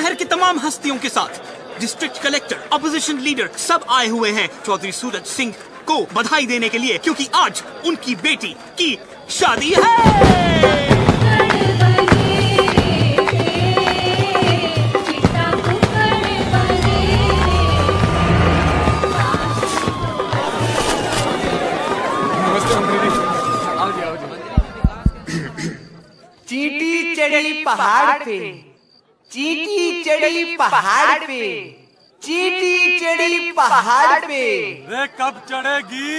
शहर के तमाम हस्तियों के साथ डिस्ट्रिक्ट कलेक्टर, अपोजिशन लीडर सब आए हुए हैं चौधरी सूरज सिंह को बधाई देने के लिए, क्योंकि आज उनकी बेटी की शादी है। चींटी चढ़ी पहाड़ पे, चींटी चढ़ी पहाड़ पे, चींटी चढ़ी पहाड़ पे। रे कब चढ़ेगी?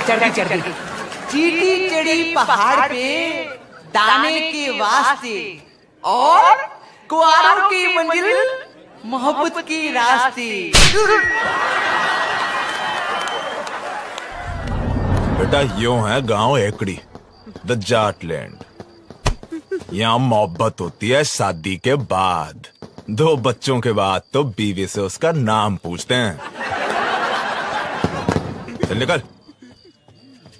चढ़ी चींटी चढ़ी पहाड़ पे दाने के वास्ते और कुआरों की मंजिल मोहब्बत के रास्ते। बेटा यूं है गांव एकड़ी, द जाट लैंड। यहाँ मोहब्बत होती है शादी के बाद, 2 बच्चों के बाद तो बीवी से उसका नाम पूछते हैं। चल निकल।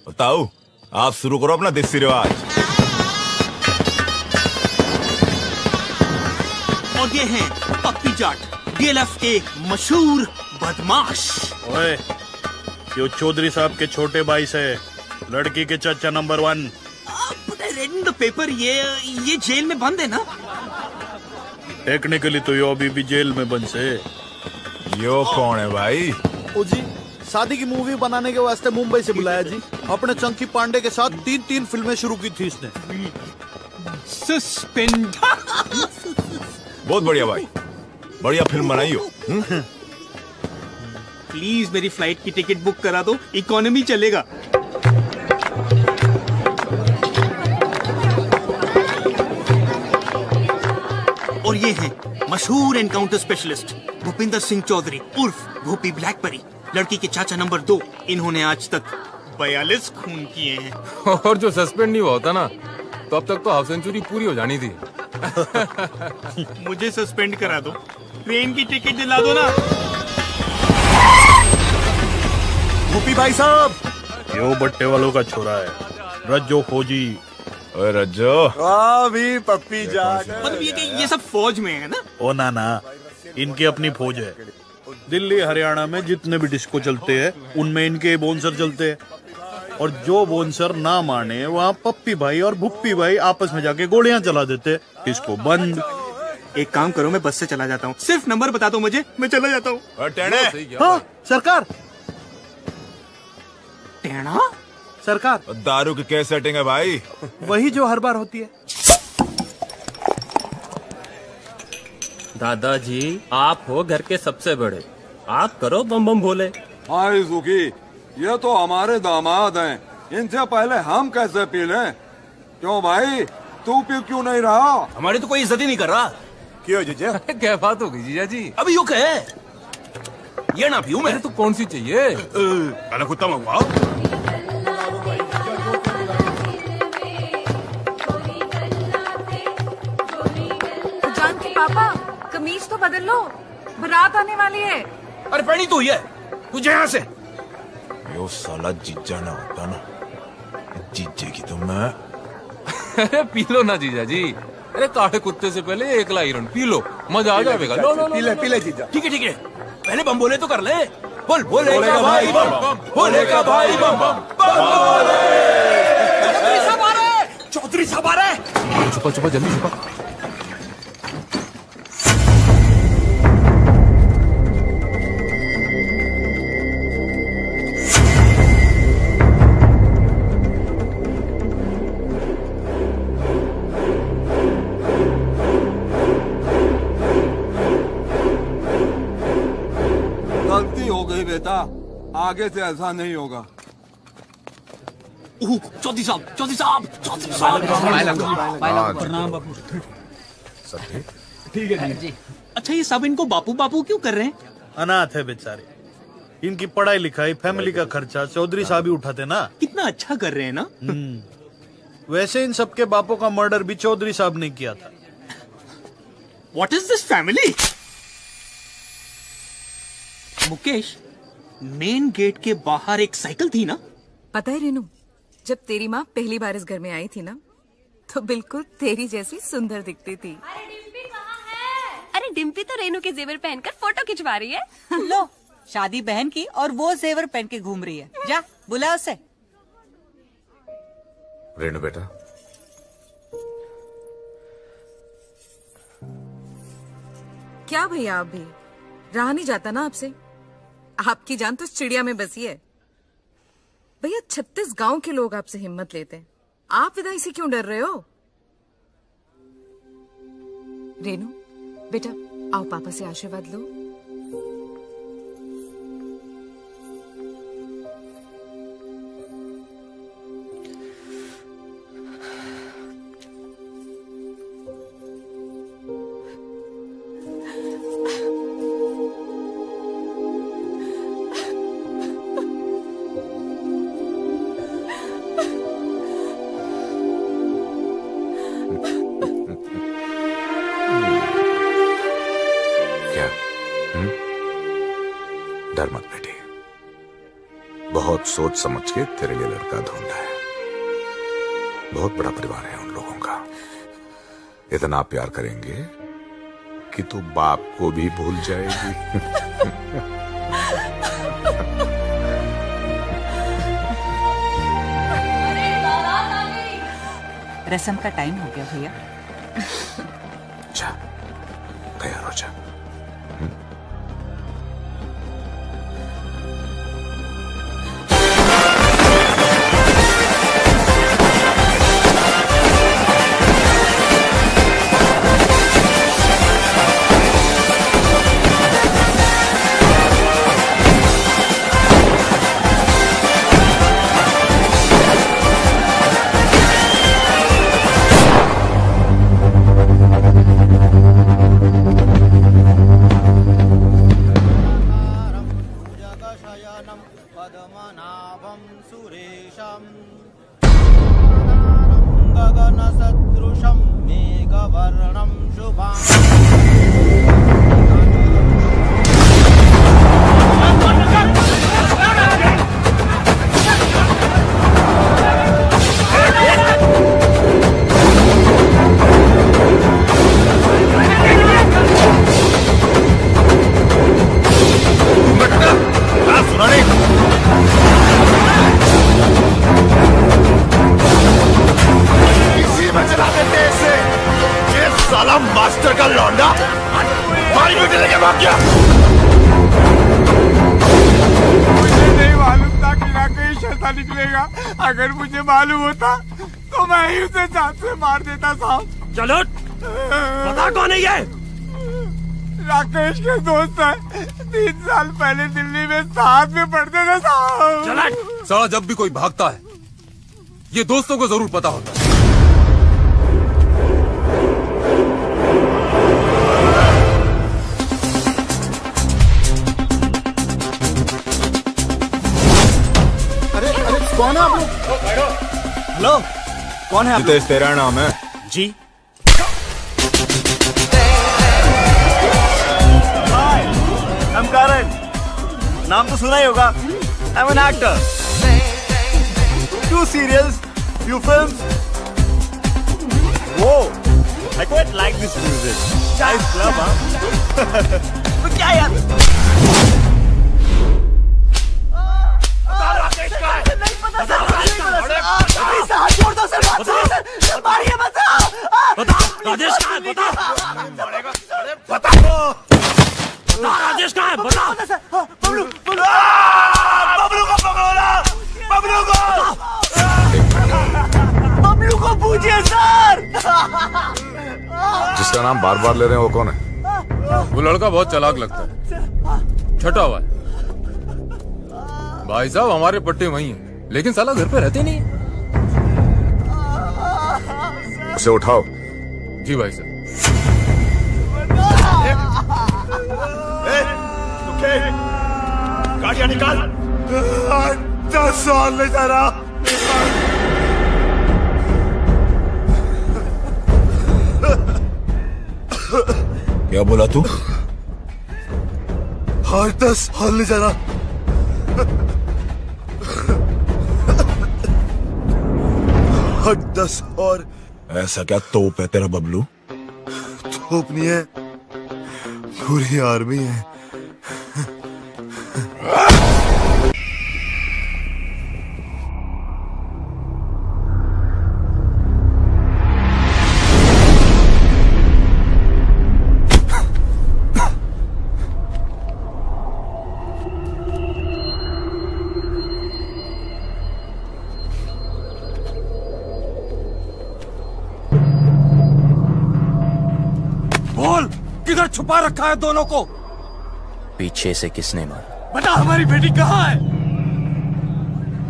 बताओ, आप शुरू करो अपना देसी रिवाज। और ये हैं पप्पी जाट, डीएलएफ के मशहूर बदमाश। ओए, यो चौधरी साहब के छोटे भाई से लड़की के चाचा number 1। Red in the paper, ये जेल में बंद है ना? टेक्निकली तो यो अभी भी जेल में बंद से। यो कौन है भाई? ओ जी, शादी की मूवी बनाने के वास्ते मुंबई से बुलाया जी। अपने चंकी पांडे के साथ 3 फिल्में शुरू की थी इसने। सस्पेंड। बहुत बढ़िया भाई, बढ़िया फिल्म बनाई हो। प्लीज मेरी फ्लाइट की टिकट बुक करा दो, इकोनॉमी चलेगा। और ये हैं मशहूर एनकाउंटर स्पेशलिस्ट भूपिंदर सिंह चौधरी उर्फ भूपी ब्लैकबेरी, लड़की के चाचा नंबर 2। इन्होंने आज तक 42 खून किए हैं। और जो सस्पेंड नहीं हुआ होता ना, तो अब तक तो हाफ सेंचुरी पूरी हो जानी थी। मुझे सस्पेंड करा दो, ट्रेन की टिकट दिला दो ना। भूपी भाई साहब, यो बट्टे वालों का छोरा है, रज्जो फौजी। ओए रज्जो, भी पप्पी जाट। मतलब ये सब फौज में है ना? ओ ना, इनकी अपनी फौज है। दिल्ली हरियाणा में जितने भी डिस्को चलते हैं उनमें इनके बोनसर चलते हैं। और जो बोनसर ना माने वहाँ पप्पी भाई और भुप्पी भाई आपस में जाके गोलियां चला देते। इसको बंद। एक काम करो, मैं बस से चला जाता हूँ, सिर्फ नंबर बता दो मुझे, मैं चला जाता हूँ। हाँ सरकार, टेढ़ा सरकार, दारू की क्या सेटिंग है भाई? वही जो हर बार होती है। दादाजी, आप हो घर के सबसे बड़े, आप करो बम बम भोले। हाय सुखी, ये तो हमारे दामाद हैं, इनसे पहले हम कैसे पी लें? क्यों भाई, तू पी क्यों नहीं रहा? हमारी तो कोई इज्जत ही नहीं कर रहा। क्यों जीजा? क्या बात हो गई जीजा जी? अभी यू कहे ये ना पीऊं मैं तो कौन सी चाहिए? काला कुत्ता मंगवाओ। जानकी पापा, कमीज तो बदल लो, बारात आने वाली है। अरे पहनी तू ये, तुझे यहाँ से। यो साला जीजा ना होता ना, जीजे की तो मैं। अरे पी लो ना जीजा जी। अरे काटे कुत्ते से पहले 1 लाइरन पी लो, मजा आ जाएगा। लो लो पी ले जीजा। ठीक है, पहले बम बोले तो कर ले। बोल बोलेगा भाई बम, बोलेगा भाई बम बम बोले। चौधरी साहब आ रहे, चौधरी साहब आ रहे। छुपा जल्दी छुपा। गलती हो गई बेटा, आगे से ऐसा नहीं होगा। चौधरी साहब। ठीक है जी। अच्छा, ये सब इनको बापू बापू क्यों कर रहे हैं? अनाथ है बेचारे, इनकी पढ़ाई लिखाई फैमिली का खर्चा चौधरी साहब ही उठाते ना। कितना अच्छा कर रहे हैं ना। वैसे इन सबके बापों का मर्डर भी चौधरी साहब ने किया था। What is this family? Mukesh, main gate के बाहर एक साइकिल थी ना? पता है रेनू, जब तेरी माँ पहली बार इस घर में आई थी ना, तो बिल्कुल तेरी जैसी सुंदर दिखती थी। डिम्पी तो रेनू के जेवर पहनकर फोटो खिंचवा रही है। लो, शादी बहन की और वो जेवर पहन के घूम रही है। जा बुला उसे। रेनू बेटा, क्या भैया, आप भी रहा नहीं जाता ना आपसे। आपकी जान तो चिड़िया में बसी है भैया। 36 गांव के लोग आपसे हिम्मत लेते हैं, आप विदाई से क्यों डर रहे हो? रेनू बेटा, आओ पापा से आशीर्वाद लो। डर मत बेटी, बहुत सोच समझ के तेरे लिए लड़का ढूंढा है। बहुत बड़ा परिवार है उन लोगों का, इतना प्यार करेंगे कि तू बाप को भी भूल जाएगी। रस्म का टाइम हो गया भैया। जा, तैयार हो जा। मास्टर का लौंडा हमारी बेटी लेके भाग गया। मुझे नहीं मालूम था कि राकेश ऐसा निकलेगा। अगर मुझे मालूम होता तो मैं ही उसे जान से मार देता साहब। चलो पता कौन है ये? राकेश के दोस्त है, 3 साल पहले दिल्ली में साथ में पढ़ते थे साहब। साला जब भी कोई भागता है ये दोस्तों को जरूर पता होता है। कौन है आप लोग? हेलो, कौन है आप लोग? तेरा नाम है? जी। Hi, I am Karan. नाम तो सुना ही होगा। I am an actor. 2 serials, few films. Whoa, I quite like this music. Nice club, हाँ? तो क्या यार? राजेश कहाँ है? बता। राजेश कहाँ है? बता। बबलू को पकड़ो ना। बबलू को पूछिए सर। जिसका नाम बार बार ले रहे हैं वो कौन है? वो लड़का बहुत चालाक लगता है, छटा हुआ है। भाई साहब हमारे पट्टे वही हैं, लेकिन साला घर पे रहते नहीं। उसे उठाओ। जी भाई साहब। गाड़ियां निकाल। 10 साल ले जा रहा। क्या बोला तू? हर 10 साल ले जा रहा। हर 10 और ऐसा क्या तोप है तेरा बबलू? तोप नहीं है, पूरी आर्मी है। बोल, किधर छुपा रखा है दोनों को? पीछे से किसने मारा? बता, हमारी बेटी कहाँ है?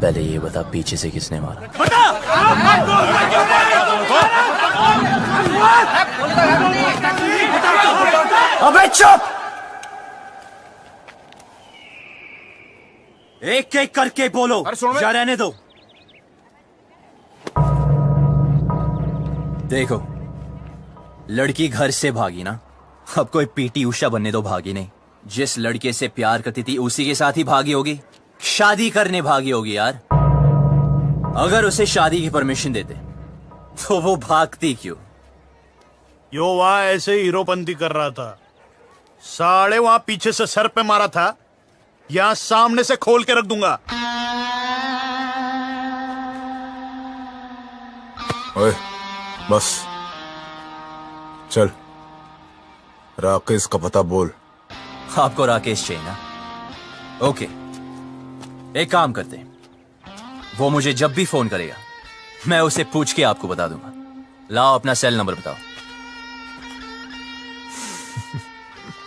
पहले ये बता, पीछे से किसने मारा? बता! अबे चुप! एक एक करके बोलो, या रहने दो। देखो, लड़की घर से भागी ना, अब कोई पीटी उषा बनने दो भागी नहीं। जिस लड़के से प्यार करती थी उसी के साथ ही भागी होगी, शादी करने भागी होगी यार। अगर उसे शादी की परमिशन देते तो वो भागती क्यों? यो वहां ऐसे ही हीरोपंती कर रहा था, साले वहां पीछे से सर पे मारा था, यहां सामने से खोल के रख दूंगा। ओए, बस चल, राकेश का पता बोल। आपको राकेश चाहिए ना? ओके, एक काम करते हैं, वो मुझे जब भी फोन करेगा मैं उसे पूछ के आपको बता दूंगा। लाओ अपना सेल नंबर बताओ।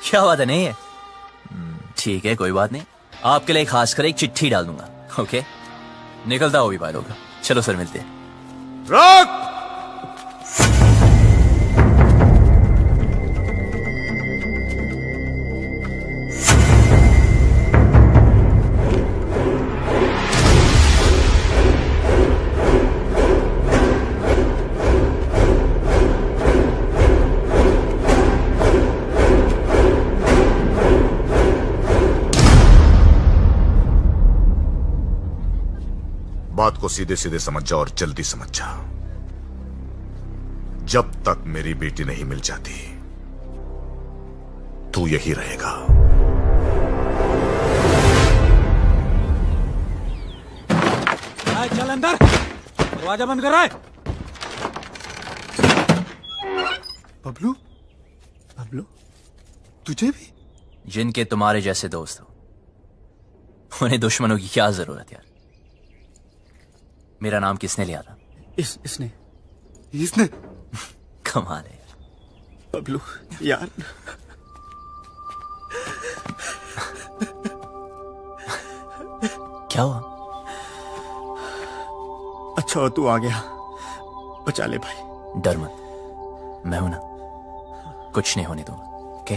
क्या बात है, नहीं है? ठीक है, कोई बात नहीं, आपके लिए खास कर एक चिट्ठी डाल दूंगा। ओके, निकलता हो भी बात होगा। चलो सर, मिलते हैं। रोक! बात को सीधे सीधे समझ जा और जल्दी समझ जा। जब तक मेरी बेटी नहीं मिल जाती तू यही रहेगा। चल अंदर, दरवाजा बंद कर रहा है। बबलू, बबलू, तुझे भी? जिनके तुम्हारे जैसे दोस्त हो उन्हें दुश्मनों की क्या जरूरत यार। मेरा नाम किसने लिया था? इसने कमाल है बबलू यार। क्या हुआ? अच्छा तू आ गया, बचा ले भाई। डर मत, मैं हूं ना, कुछ नहीं होने दूंगा। ओके?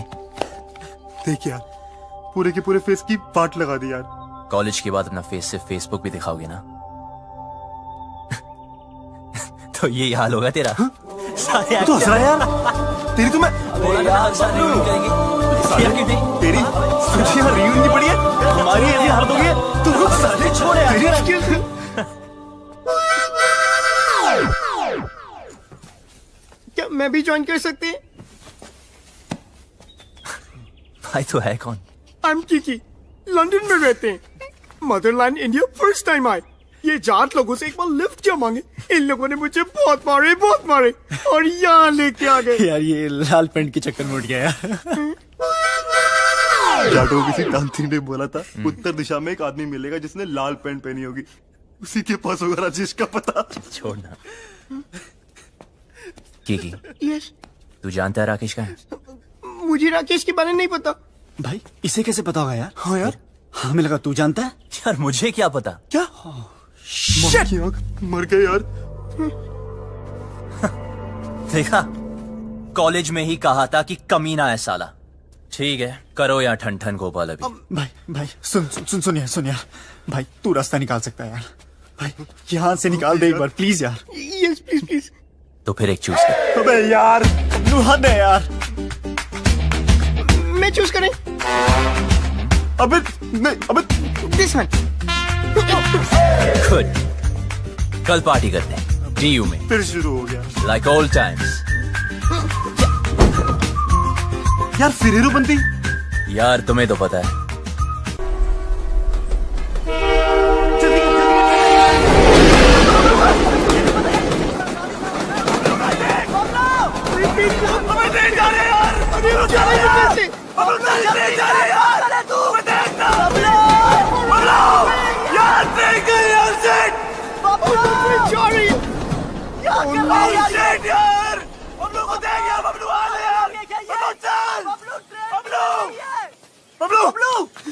देख यार, पूरे के पूरे फेस की पार्ट लगा दी यार। कॉलेज के बाद अपना फेस से फेसबुक भी दिखाओगे ना तो ये हाल होगा तेरा। सारे तो हंस रहा है यार। तेरी तो मैं तेरी सोचिए रियूनियन की पड़ी है, हमारी ऐसी हालत हो गई है। तू साले छोड़ यार। क्या मैं भी ज्वाइन कर सकते हैं? भाई तो है कौन? आई एम किकी, लंदन में रहते हैं। मदरलैंड इंडिया फर्स्ट टाइम आए। ये जाट लोगों से एक बार लिफ्ट क्या मांगे, इन लोगों ने मुझे बहुत मारे और यहाँ लेके आ गए। यार ये लाल पेंट के चक्कर में उठ गया यार। जाटों किसी तांत्रिक ने बोला था उत्तर दिशा में एक आदमी मिलेगा जिसने लाल पेंट पहनी होगी, उसी के पास होगा राजेश का पता। छोड़ना। की यस, तू जानता है राकेश का है? मुझे राकेश के बारे में नहीं पता। भाई इसे कैसे पता होगा यार? हाँ यार, हमें लगा तू जानता है। यार मुझे क्या पता? क्या? मर गए यार। देखा, कॉलेज में ही कहा था कि कमीना है साला। ठीक है, करो या ठन ठन गोपाल अभी। भाई सुन यार, भाई तू रास्ता निकाल सकता है यार। भाई यहाँ से निकाल दे एक बार प्लीज यार। Yes please. तो फिर एक चूज कर। अबे यार हद है यार। मैं चूज करें? अबे दिस वन। गुड, कल पार्टी करते हैं डीयू में। फिर शुरू हो गया लाइक ओल्ड टाइम्स। यार फिर हीरो बनती। यार तुम्हें तो पता है।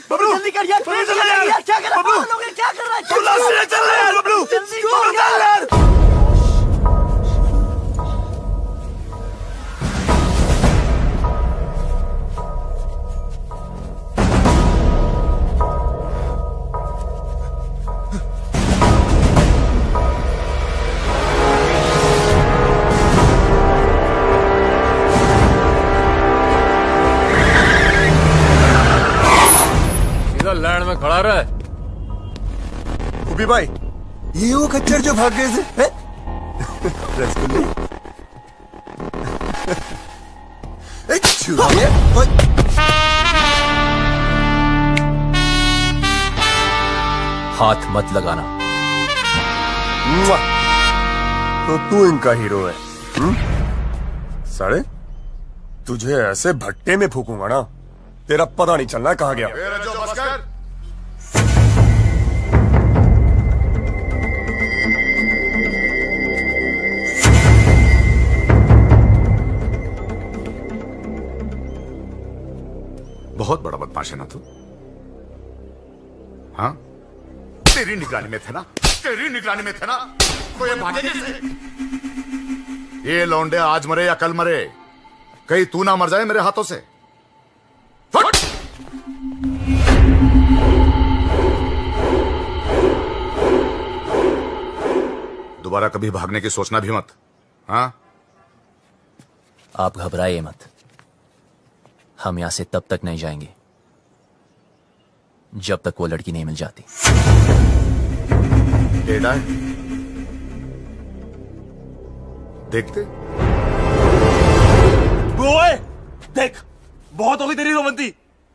बबलू जल्दी कर यार, क्या कर रहा है? क्या कर रहा है? चल यार बबलू, जल्दी कर यार। लैंड में खड़ा रहा है। उबी भाई, ये वो खच्चर जो भाग गए थे? रसगुल्ले। हाथ मत लगाना। तो तू इनका हीरो है? साले तुझे ऐसे भट्टे में फूकूंगा ना, तेरा पता नहीं चलना कहाँ गया। बहुत बड़ा बदमाश है ना तू? हाँ, तेरी निगरानी में थे ना, तेरी निगरानी में थे ना, तो ये भागे कैसे? ये लौंडे आज मरे या कल मरे, कहीं तू ना मर जाए मेरे हाथों से। फट! दोबारा कभी भागने की सोचना भी मत। हाँ, आप घबराइए मत, हम यहां से तब तक नहीं जाएंगे जब तक वो लड़की नहीं मिल जाती। टेढ़ा है, देखते। ओए, देख, बहुत हो गई तेरी रोमंती।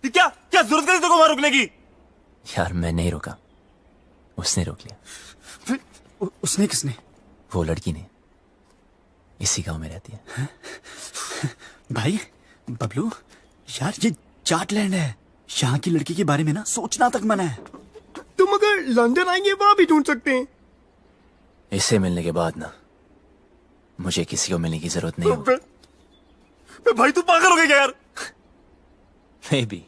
क्या क्या जरूरत है तेरे को वहां रुकने की? यार मैं नहीं रुका, उसने रोक लिया। उसने किसने? वो लड़की ने, इसी गांव में रहती है। भाई बबलू, यार ये जाटलैंड है, यहाँ की लड़की के बारे में ना सोचना तक मना है। तुम अगर लंदन आएंगे वहां भी ढूंढ सकते हैं। इससे मिलने के बाद ना मुझे किसी को मिलने की जरूरत नहीं होगी। भाई तू पागल हो गया क्या यार? Maybe.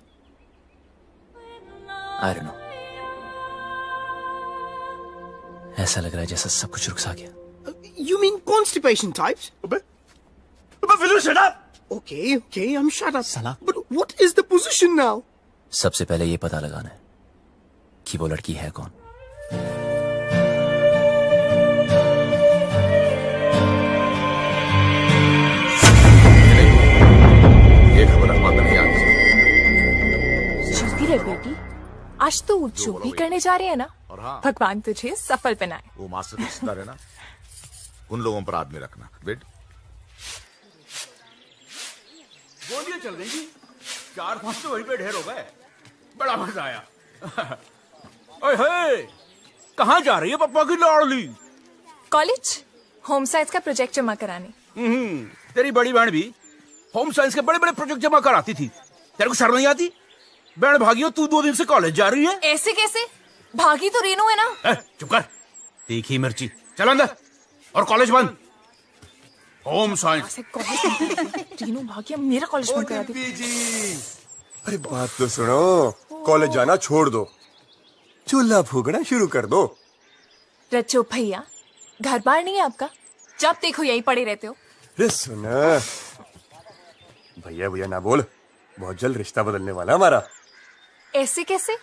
I don't know. ऐसा लग रहा है जैसा सब कुछ रुक सा गया। You mean constipation types? Will you shut up? Okay, I'm shut up. But what is the position now? सबसे पहले ये पता लगाना है कि वो लड़की है कौन। ये खबर अखबार में नहीं आनी चलती रहे बेटी, आज तो जो भी करने जा रहे हैं ना, भगवान तुझे सफल बनाए। वो मास्टर के सितारे ना, उन लोगों पर आदमी रखना। वेट, गोलियां चल गई जी, 4-5 तो वहीं पे ढेर हो गए। बड़ा मजा आया। ओए, कहाँ जा रही है पप्पा की लाडली? कॉलेज होम साइंस का प्रोजेक्ट जमा कराने। तेरी बड़ी बहन भी होम साइंस के बड़े बड़े प्रोजेक्ट जमा कराती थी, तेरे को शर्म नहीं आती? बहन भागियो, तू 2 दिन से कॉलेज जा रही है। ऐसे कैसे? भागी तो रेनू है ना। चुप कर, तीखी मिर्ची। चल अंदर, और कॉलेज बंद। Home science. रेनू भागी, अब मेरा कॉलेज बंद करा दी। अरे बात तो सुनो, कॉलेज जाना छोड़ दो, चूल्हा फूकना शुरू कर दो। रचो भैया, घर बार नहीं है आपका? जब देखो यही पड़े रहते हो। अरे सुना, भैया भैया ना बोल, बहुत जल्द रिश्ता बदलने वाला हमारा। ऐसे कैसे?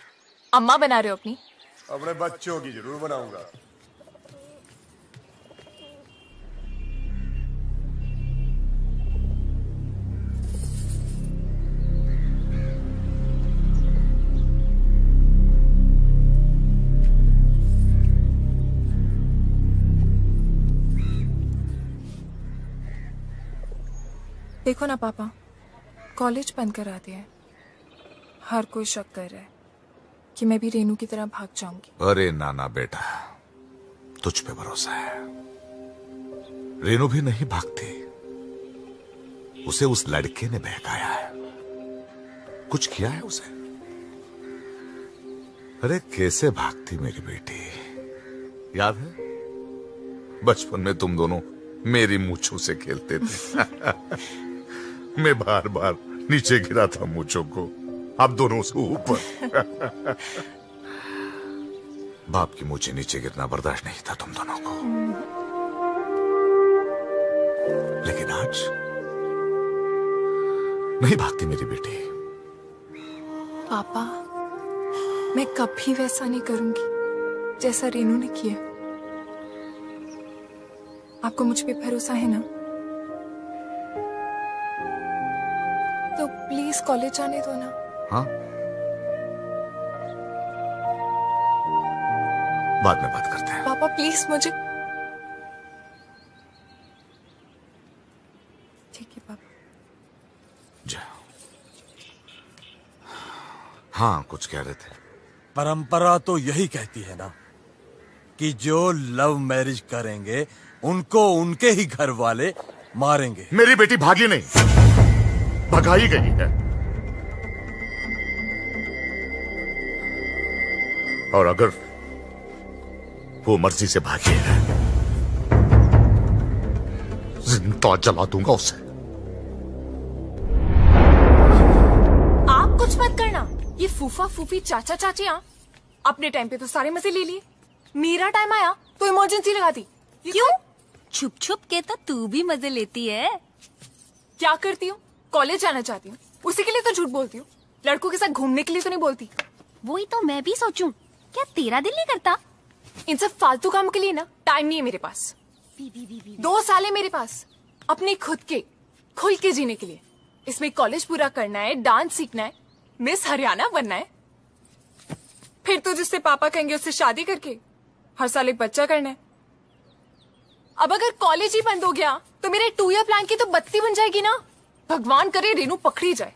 अम्मा बना रहे हो अपनी? अपने बच्चों की जरूर बनाऊंगा। देखो ना पापा, कॉलेज बंद करा दिया है। हर कोई शक कर रहा है कि मैं भी रेनू की तरह भाग जाऊंगी। अरे नाना बेटा, तुझ पे भरोसा है। रेनू भी नहीं भागती, उसे उस लड़के ने बहकाया है, कुछ किया है उसे। अरे कैसे भागती मेरी बेटी, याद है बचपन में तुम दोनों मेरी मूंछों से खेलते थे। मैं बार बार नीचे गिरा था मूंछों को, आप दोनों से ऊपर। बाप की मूंछें नीचे गिरना बर्दाश्त नहीं था तुम दोनों को, लेकिन आज नहीं भागती मेरी बेटी। पापा, मैं कभी वैसा नहीं करूंगी जैसा रेनू ने किया। आपको मुझ पे भरोसा है ना? तो प्लीज कॉलेज जाने दो ना। हाँ, बाद में बात करते हैं। पापा प्लीज मुझे। ठीक है पापा। जा। हाँ, कुछ कह रहे थे। परंपरा तो यही कहती है ना कि जो लव मैरिज करेंगे उनको उनके ही घर वाले मारेंगे। मेरी बेटी भागी नहीं, भगाई गई है। और अगर वो मर्जी से भागी है, जिंदा जला दूंगा उसे। आप कुछ मत करना। ये फूफा फूफी चाचा चाचियां अपने टाइम पे तो सारे मजे ले लिए, मेरा टाइम आया तो इमरजेंसी लगा दी। क्यों? छुप छुप के तो तू भी मजे लेती है। क्या करती हूँ? कॉलेज जाना चाहती हूँ, उसी के लिए तो झूठ बोलती हूँ। लड़कों के साथ घूमने के लिए तो नहीं बोलती। वही तो मैं भी सोचूं, क्या तेरा दिल नहीं करता? इन सब फालतू काम के लिए ना टाइम नहीं है मेरे पास। 2 साल है मेरे पास अपने खुद के खुल के जीने के लिए। इसमें कॉलेज पूरा करना है, डांस सीखना है, मिस हरियाणा बनना है, फिर तो जिससे पापा कहेंगे उससे शादी करके हर साल एक बच्चा करना है। अब अगर कॉलेज ही बंद हो गया तो मेरे 2 ईयर प्लान की तो बत्ती बन जाएगी ना। भगवान करे रेनू पकड़ी जाए,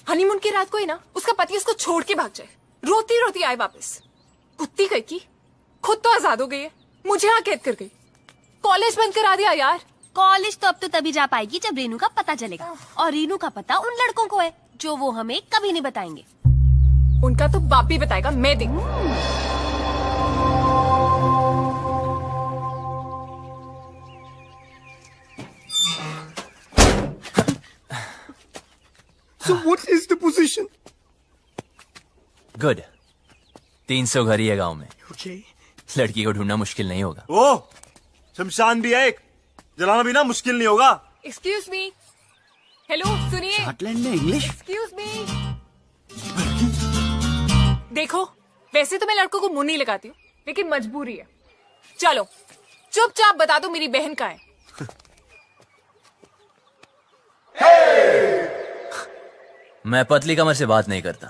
हनीमून की रात को ही ना उसका पति उसको छोड़ के भाग जाए, रोती रोती आए वापस। कुत्ती कह की खुद तो आजाद हो गई है, मुझे यहाँ कैद कर गई। कॉलेज बंद करा दिया यार। कॉलेज तो अब तो तभी जा पाएगी जब रेनू का पता चलेगा, और रेनू का पता उन लड़कों को है जो वो हमें कभी नहीं बताएंगे। उनका तो बाप भी बताएगा, मैं देखूं। So what is the position? Good. 300 घर ही है गांव में। Okay. लड़की को ढूंढना मुश्किल नहीं होगा। ओ, शमशान भी है एक, जलाना भी ना मुश्किल नहीं होगा। Excuse me. हेलो सुनिए। स्कॉटलैंड में इंग्लिश? Excuse me. देखो, वैसे तो मैं लड़कों को मुंह नहीं लगाती हूँ, लेकिन मजबूरी है। चलो चुपचाप बता दो मेरी बहन कहाँ है। मैं पतली कमर से बात नहीं करता।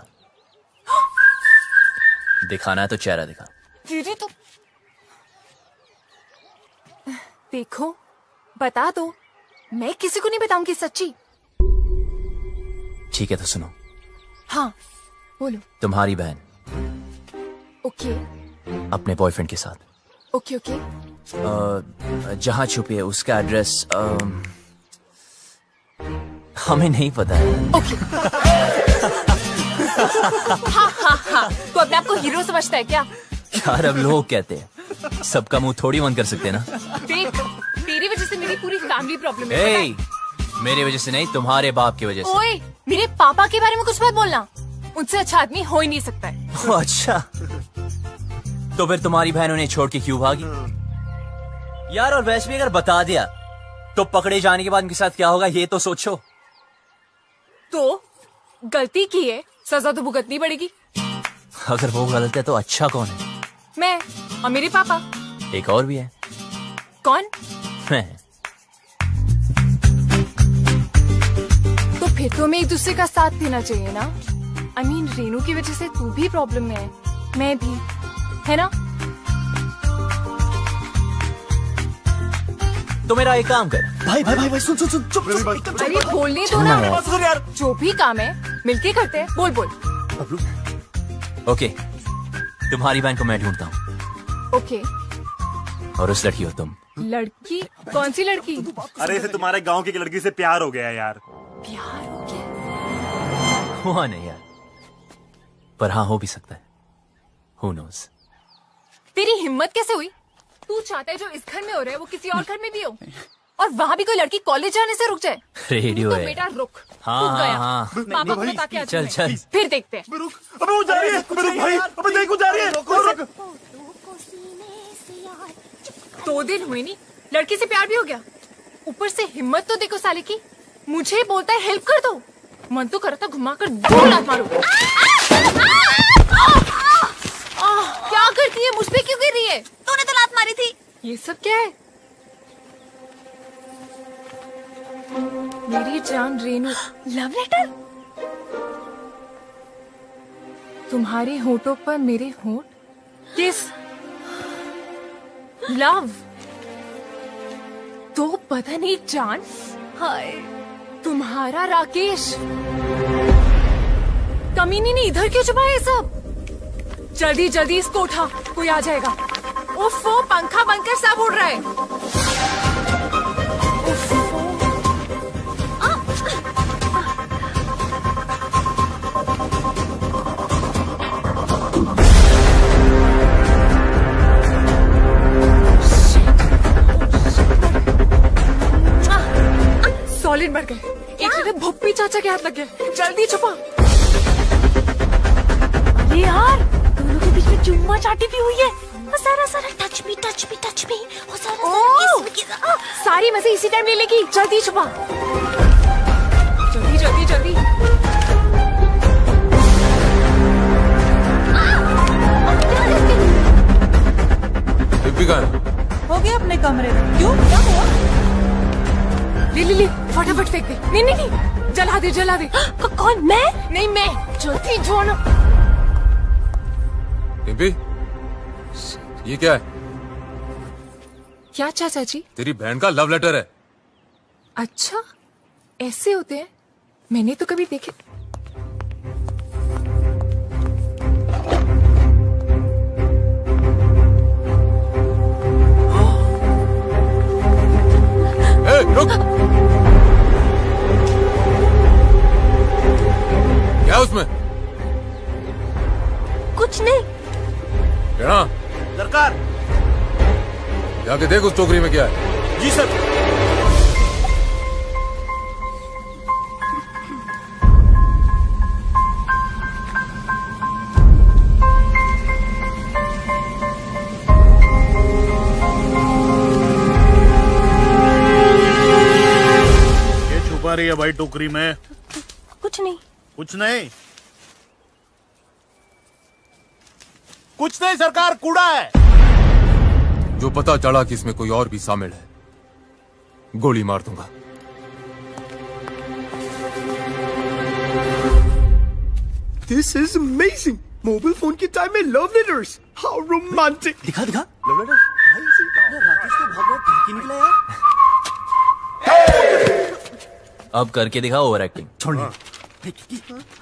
दिखाना है तो चेहरा दिखा। दीदी तो देखो, बता दो, मैं किसी को नहीं बताऊंगी सच्ची। ठीक है तो सुनो। हाँ बोलो। तुम्हारी बहन ओके। अपने बॉयफ्रेंड के साथ ओके ओके। जहाँ छुपी है उसका एड्रेस हमें नहीं पता है। ओके। हाँ हाँ हाँ, तो अपने आप को हीरो समझता है क्या? यार अब लोग कहते हैं, सबका मुंह थोड़ी बंद कर सकते हैं ना। देख, तेरी वजह से मेरी पूरी फैमिली प्रॉब्लम है। ए, मेरी वजह से नहीं, तुम्हारे बाप की वजह से। ओए, मेरे पापा के बारे में कुछ मत बोलना, उनसे अच्छा आदमी हो ही नहीं सकता है। अच्छा, तो फिर तुम्हारी बहन उन्हें छोड़ के क्यों भागी? यार और वैसे भी अगर बता दिया तो पकड़े जाने के बाद उनके साथ क्या होगा ये तो सोचो। तो गलती की है, सजा तो भुगतनी पड़ेगी। अगर वो गलत है तो अच्छा कौन है? मैं और मेरे पापा। एक और भी है। कौन? मैं। तो फिर तो हमें एक दूसरे का साथ देना चाहिए ना। I mean, रेनू की वजह से तू भी प्रॉब्लम में है, मैं भी, है ना? तो मेरा एक काम कर। भाई भाई भाई भाई सुन सुन सुन चुप चुप अरे बोलने दो ना यार। जो भी काम है मिलके करते हैं। बोल बोल। ओके, तुम्हारी बहन को मैं ढूंढता हूँ ओके। और उस लड़की हो तुम। लड़की? कौन सी लड़की? अरे इसे तुम्हारे गांव की लड़की से प्यार हो गया यार। प्यार हो गया? हुआ नहीं यार, पर हाँ हो भी सकता है। Who knows? तेरी हिम्मत कैसे हुई? तू चाहता है जो इस घर में हो रहा है वो किसी और घर में भी हो, और वहाँ भी कोई लड़की कॉलेज जाने से रुक जाए? रेडियो तो है। बेटा रुक। हाँ, रुक हाँ, गया। हाँ। पापा को बता के आती चल, हूँ चल। मैं। फिर देखते हैं। अबे वो जा रही है। अबे रुक भाई, अबे देखो जा रही है। रुक। 2 दिन हुए नहीं, लड़की से प्यार भी हो गया। ऊपर से हिम्मत तो देखो साले की। मुझे बोलता है हेल्प कर दो। मन तो करता घुमा कर 2 लात मारो। क्या करती है? मुझ पे क्यों गिर रही है? तूने तो लात मारी थी। ये सब क्या है? मेरी जान रेनू। Love letter? तुम्हारे होठों पर मेरे होठ? किस? लव? तो पता नहीं जान। हाय तुम्हारा राकेश। कमीनी ने इधर क्यों छुपाया ये सब? जल्दी जल्दी इसको उठा, कोई आ जाएगा। उफ, वो पंखा बनकर सब उड़ रहा है। सॉलिड मर गए। एक जगह भुप्पी चाचा के हाथ लग गया। जल्दी छुपा। ये यार दोनों के बीच में चुम्मा चाटी भी हुई है। वो सारा सारा टच मी वो सारा सारा सारी मजे इसी टाइम ले लेगी। जल्दी छुपा। जल्दी जल्दी जल्दी। हो गया अपने कमरे में। क्यों क्या हुआ? ले फटाफट फेंक दे। नहीं नहीं नहीं, जला दे जला दे। कौन? मैं? नहीं मैं। जल्दी जो ना। ये क्या है? क्या चाचा जी? तेरी बहन का लव लेटर है। अच्छा ऐसे होते हैं? मैंने तो कभी देखे। रुक। क्या उसमें? कुछ नहीं। सरकार जाके देख उस टोकरी में क्या है। जी सर। ये छुपा रही है भाई टोकरी में? कुछ नहीं। कुछ नहीं? कुछ नहीं सरकार, कूड़ा है। जो पता चला कि इसमें कोई और भी शामिल है, गोली मार दूंगा। This is amazing. Mobile phone के टाइम में लव लेटर्स। How romantic. दिखा दिखा। Love letter? राकेश तो भाग निकला यार। अब करके दिखा ओवर एक्टिंग। छोड़। हम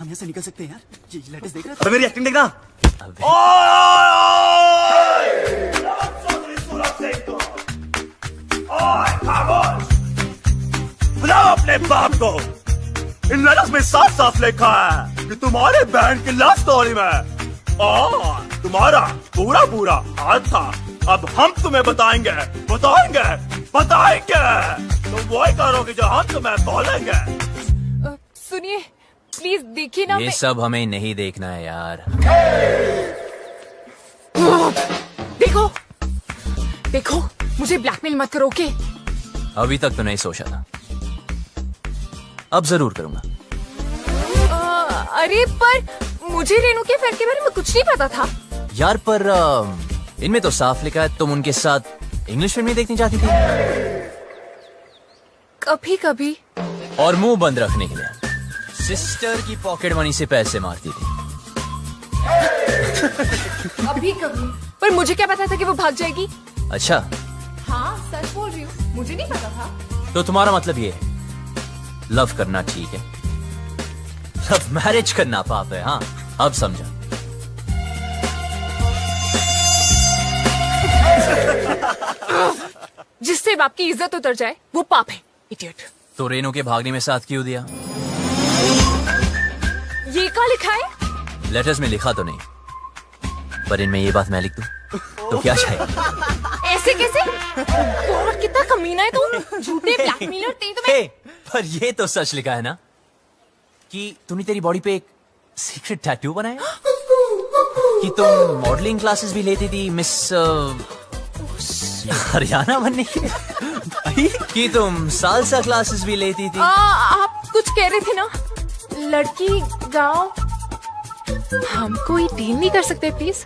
यहाँ से निकल सकते हैं यार। ये लेटेस्ट देख रहा अबे मेरी एक्टिंग देखना। बुलाओ अपने बाप को। इन लेटर्स में साफ साफ लिखा है कि तुम्हारे बहन की लव स्टोरी में तुम्हारा पूरा पूरा हाथ था। अब हम तुम्हें बताएंगे बताएंगे बताएंगे। तुम वही करोगे जो हम तुम्हें बोलेंगे। सुनिए प्लीज देखिए ना। ये सब हमें नहीं देखना है यार। देखो देखो, मुझे ब्लैकमेल मत करो। ओके? अभी तक तो नहीं सोचा था, अब जरूर करूंगा। अरे पर मुझे रेनू के फ्रेंड के बारे में कुछ नहीं पता था यार। पर इनमें तो साफ लिखा है तुम उनके साथ इंग्लिश फिल्म देखनी चाहती थी। कभी कभी। और मुंह बंद रखने के लिए सिस्टर की पॉकेट मनी से पैसे मारती थी। कभी कभी। पर मुझे क्या पता था कि वो भाग जाएगी। अच्छा हाँ सच बोल रही हूँ, मुझे नहीं पता था। तो तुम्हारा मतलब ये है लव करना ठीक है, लव मैरिज करना पाप है। हाँ अब समझा। जिससे बाप की इज्जत उतर जाए वो पाप है, इडियट। तो रेनू के भागने में साथ क्यों दिया? ये क्या लिखा है? लेटर्स में लिखा तो नहीं, पर इनमें ये बात मैं लिख दूं तो क्या चाहिए? ऐसे कैसे? गॉड कितना कमीना है तू, झूठे ब्लैकमेलर तेरी तो मैं। पर ये तो सच लिखा है ना कि तूने तेरी बॉडी पे एक सीक्रेट टैटू बनाया, कि तुम मॉडलिंग क्लासेस भी लेती थी मिस हरियाणा बनने के लिए, कि तुम सालसा क्लासेस भी लेती थी। आप कुछ कह रहे थे ना, लड़की गांव। हम कोई डील नहीं कर सकते प्लीज?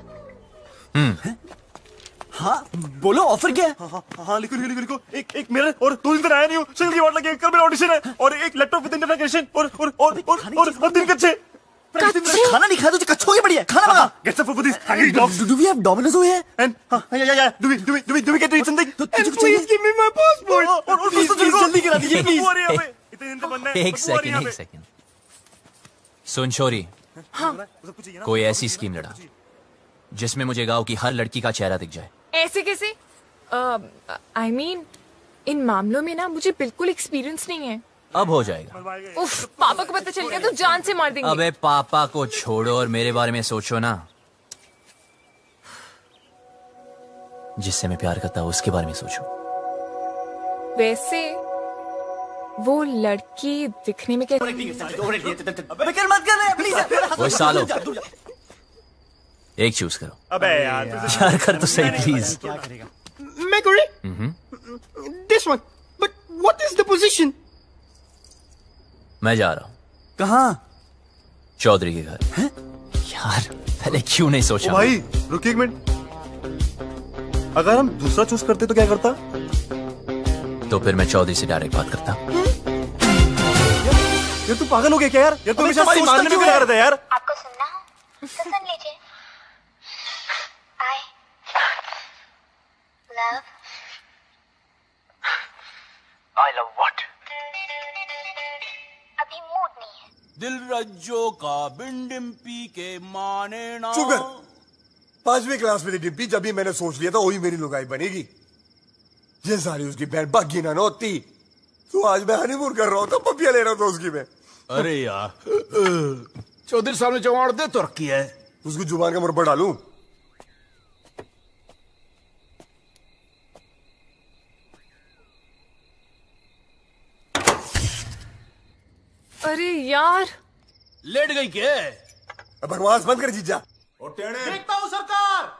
हाँ बोलो, ऑफर क्या है? हाँ लिखो लिखो लिखो। एक मेरा और 2 दिन तक आया नहीं हूँ, सिंगल की वाट लगी, कल मेरा ऑडिशन है, और एक लैपटॉप विद इंटरनेट और 3 कच्चे। खाना नहीं खाया तो कच्चों की बढ़िया खाना मंगा। Get some food for these hungry dogs. Do we have Domino's over here? And yeah. Do we get to eat something? And please give me my passport. और Please, जल्दी करा दीजिए प्लीज। इतने दिन तक बनना है। एक सेकंड सुन छोरी, कोई ऐसी स्कीम लड़ा जिसमें मुझे गांव की हर लड़की का चेहरा दिख जाए। ऐसे कैसे? I mean, इन मामलों में ना मुझे बिल्कुल एक्सपीरियंस नहीं है। अब हो जाएगा। उफ, पापा को पता चल गया तो जान से मार देंगे। अबे पापा को छोड़ो और मेरे बारे में सोचो ना। जिससे मैं प्यार करता हूँ उसके बारे में सोचो। वैसे वो लड़की दिखने में कैसी? मत कर रहे प्लीज। वो सालो एक चूज करो। अबे यार कर तो सही प्लीज। क्या करेगा? मैं करूँ? This one. But what is the position? मैं जा रहा हूँ। कहाँ? चौधरी के घर। यार पहले क्यों नहीं सोचा? भाई रुकिए एक मिनट, अगर हम दूसरा चूज करते तो क्या करता? तो फिर मैं चौधरी से डायरेक्ट बात करता। यार तू पागल हो गया क्या यार? तू हमेशा हमारी मारने में क्या करता है यार? आपको सुनना हो तो सुन लीजिए। I love what? अभी मूड नहीं है। दिल रज्जो का बिंडिम्पी के माने ना। चुप कर। 5वीं क्लास में थी डिम्पी, जब भी मैंने सोच लिया था वही मेरी लुगाई बनेगी। ये सारी उसकी बहन बागी ना होती तो आज मैं हनीमून कर रहा होता, पपिया ले रहा था उसकी मैं। अरे यार चौधरी साहब ने जवान दे तो रखी है। उसको जुबान का मुरब्बा डालूं? अरे यार लेट गई क्या? बकवास बंद कर जीजा। देखता हूँ सरकार।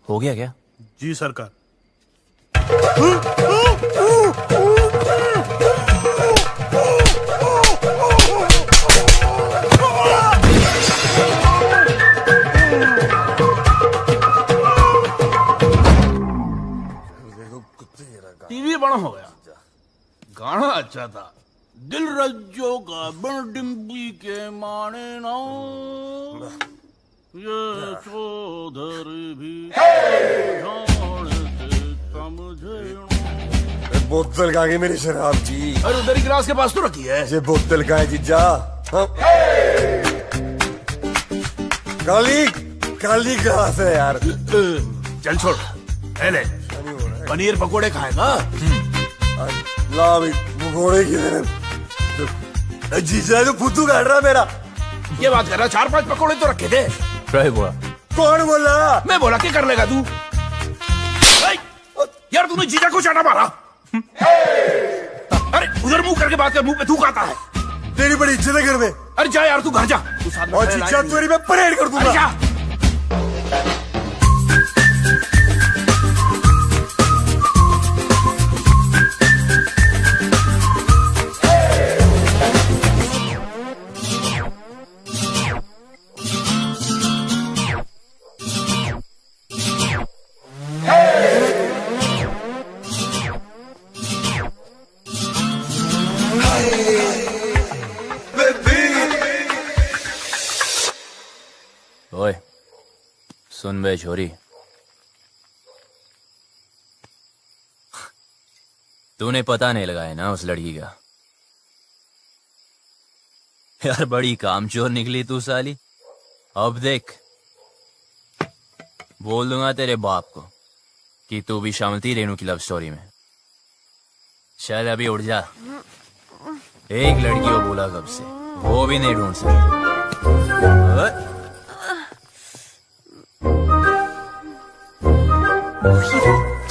हो गया क्या? जी सरकार। टीवी बड़ा हो गया, गाना अच्छा था। दिल रज्जो का बिंडिम्पी के माने ना, ये चौधरी भी बोतल का मेरी शराब जी। अरे उधर ही गिलास के पास तो रखी है। ये बोतल का है जीजा। हाँ? काली काली गिलास है यार। चल छोड़, ले पनीर पकोड़े खाएगा। ला भाई पकोड़े की जीजा तो फुद्दू काट रहा मेरा। ये बात कर रहा, 4-5 पकोड़े तो रखे थे। बोला कौन बोला? मैं बोला, क्या कर लेगा तू? यार तूने जीजा को चाटा मारा। अरे उधर मुंह करके बात कर, मुंह पे थूक आता है। तेरी बड़ी इज्जत है घर में। अरे जा यार, तू घर जा। तू साथ में और जीजा तेरी मैं परेड कर दूंगा। जा। सुन बे छोरी, तूने पता नहीं लगाया ना उस लड़की का? यार बड़ी कामचोर निकली तू साली। अब देख, बोल दूंगा तेरे बाप को कि तू भी शामिल थी रेनू की लव स्टोरी में। चल अभी उठ जा। एक लड़की को बोला कब से, वो भी नहीं ढूंढ सकती।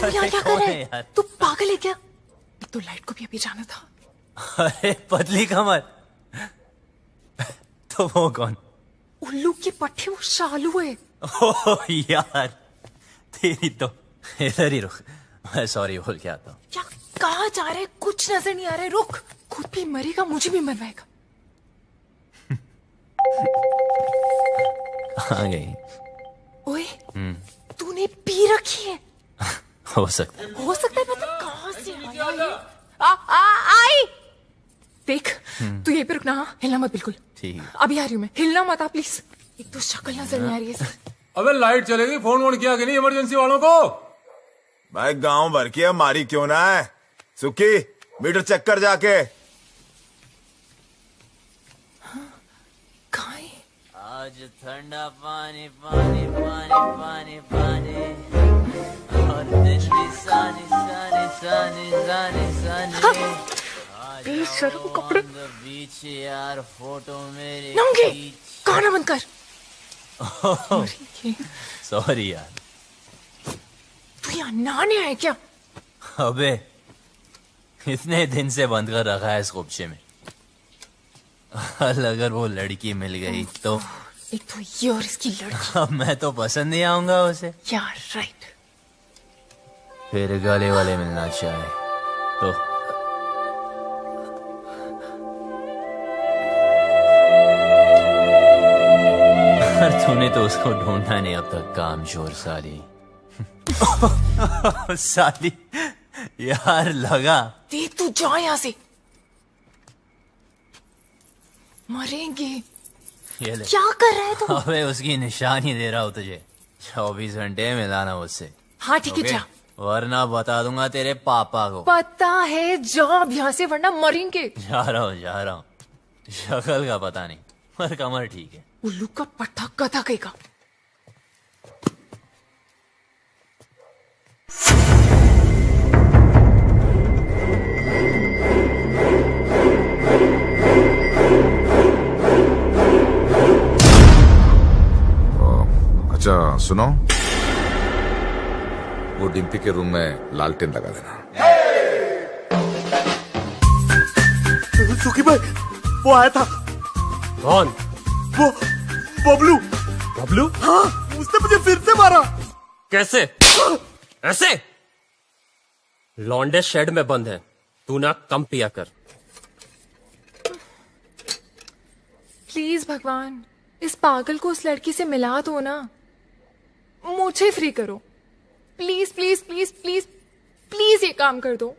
तू यहाँ क्या कर रहा है? तू पागल है क्या? तो लाइट को भी अभी जाना था। अरे पतली कमर, तो वो कौन? उल्लू के पट्टे, वो शालू है। ओह यार, तेरी तो। इधर ही रुक, मैं सॉरी बोल के आता हूँ। क्या कहाँ जा रहे? कुछ नजर नहीं आ रहा है। रुक, खुद भी मरेगा, मुझे भी मरवाएगा। आ गई। ओए, तूने पी रखी है? हो सकता है। हो सकता है, मतलब कहाँ से आई? देख, तू यहीं पे रुकना। हाँ, हिलना मत बिल्कुल। ठीक है। अभी आ रही हूँ मैं, हिलना मत प्लीज। एक तो शक्ल नजर नहीं आ रही है। अबे लाइट चलेगी, फोन वोन किया कि नहीं इमरजेंसी वालों को? भाई गांव भर की है, मारी क्यों ना है? सुखी, मीटर चेक कर जाके। आज ठंडा पानी पानी पानी पानी पानी, और दिन भी सानी सानी सानी सानी सानी। बेशर्म कपड़े। बीच यार फोटो मेरे। नंगे, गाना बंद कर। सॉरी यार। तू यहाँ नहाने आया क्या? अबे इतने दिन से बंद कर रखा है इस खुबचे में। अगर वो लड़की मिल गई तो। एक तो ये और इसकी लड़की। अब मैं तो पसंद नहीं आऊंगा उसे। यार राइट। फिर गले वाले मिलना चाहे तो। तूने तो उसको ढूंढा नहीं अब तक, कामचोर साली। साली यार लगा। देख तू जा यहाँ से, मरेंगे। ये ले। क्या कर रहा है तू? अबे उसकी निशानी दे रहा हूँ तुझे। 24 घंटे मिलाना मुझसे। हाँ ठीक है, जा। वरना बता दूंगा तेरे पापा को। पता है, जा अब यहाँ से, वरना मरेंगे। जा रहा हूँ। शक्ल का पता नहीं, पर कमर ठीक है। उल्लू का पट्टा गधा कहेगा। अच्छा सुनो, वो डिम्पी के रूम में लालटेन लगा देना। सुखी भाई, वो आया था। कौन? वो बबलू। बबलू? हाँ, उसने मुझे फिर से मारा। कैसे? ऐसे? लौंडे शेड में बंद है, तू ना कम पिया कर। प्लीज भगवान, इस पागल को उस लड़की से मिला दो ना। मुझे फ्री करो, please please please please please, ये काम कर दो।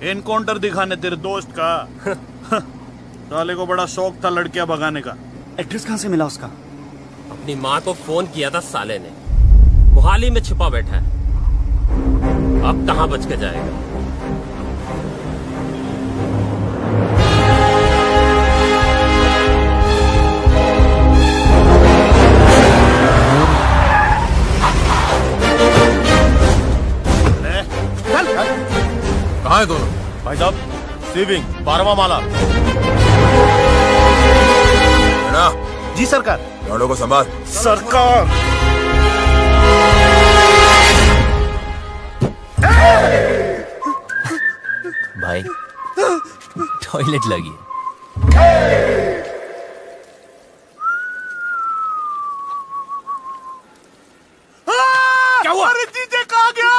एनकाउंटर दिखाने तेरे दोस्त का। साले को बड़ा शौक था लड़कियां भगाने का। एड्रेस कहाँ से मिला उसका? अपनी माँ को फोन किया था साले ने, मोहाली में छिपा बैठा है। अब कहाँ बच के जाएगा? कहाँ है दोनों? भाई साहब, सीविंग 12वां माला। जी सरकार। गाड़ों को संभाल। सरकार। भाई टॉयलेट लगी। क्या हुआ? अरे जीजे कहाँ गया?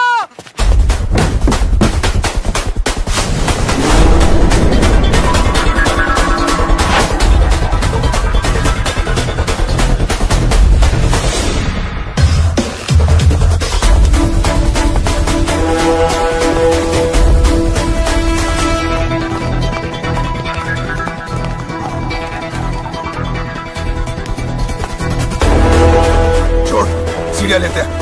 छोड़, सीढ़ियां लेते हैं।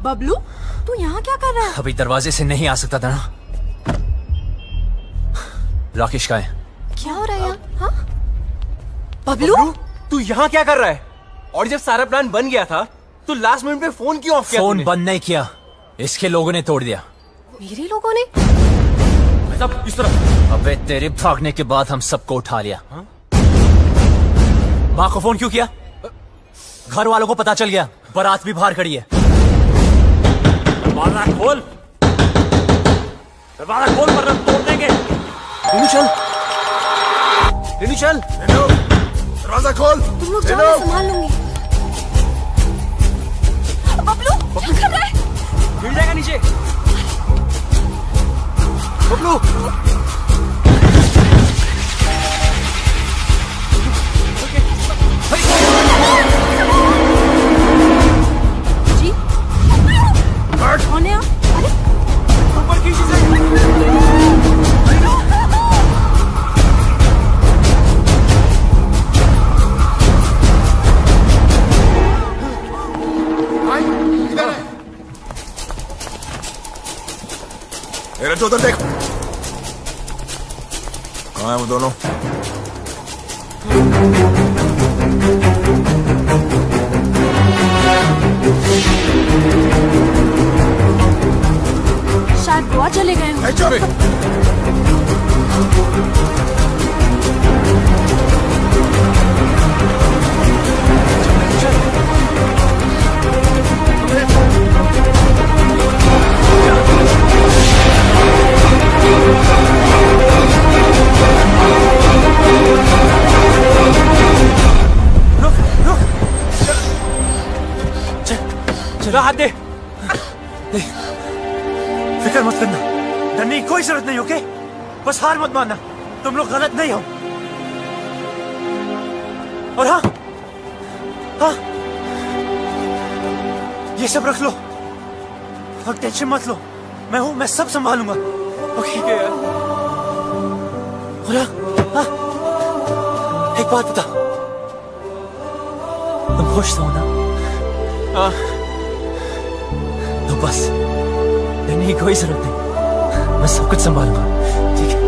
बबलू, तू यहाँ क्या कर रहा है? अभी दरवाजे से नहीं आ सकता था ना। राकेश का है। क्या हो रहा है यहाँ? हाँ? बबलू, तू यहाँ क्या कर रहा है? और जब सारा प्लान बन गया था तो लास्ट मिनट पे फोन क्यों ऑफ किया? फोन बंद नहीं किया, इसके लोगों ने तोड़ दिया। मेरे लोगों ने? मतलब इस तरह? अबे तेरे भागने के बाद हम सबको उठा लिया। माँ को फोन क्यों किया? घर वालों को पता चल गया, बारात भी बाहर खड़ी है। दरवाजा खोल, दरवाजा खोल वरना तोड़ देंगे। रेनू चल, रेनू चल, दरवाजा खोल। तुम लोग जाओ, मैं संभाल लूंगी। बबलू, क्या कर रहा है? गिर जाएगा नीचे। बबलू, जी कौन है आप? अरे ऊपर की चीजें। तो उधर देख। कहाँ है वो दोनों? शायद गोवा चले गए हों। चलो हाथ दे। फिक्र मत करना, डरने की कोई जरूरत नहीं, ओके? बस हार मत मानना, तुम लोग गलत नहीं हो। और हाँ हाँ, ये सब रख लो और टेंशन मत लो, मैं हूं, मैं सब संभालूंगा, ओके? और हाँ, एक बात बता, तुम खुश हो ना? हाँ। तो बस डरने की कोई जरूरत नहीं, मैं सब कुछ संभालूंगा, ठीक है?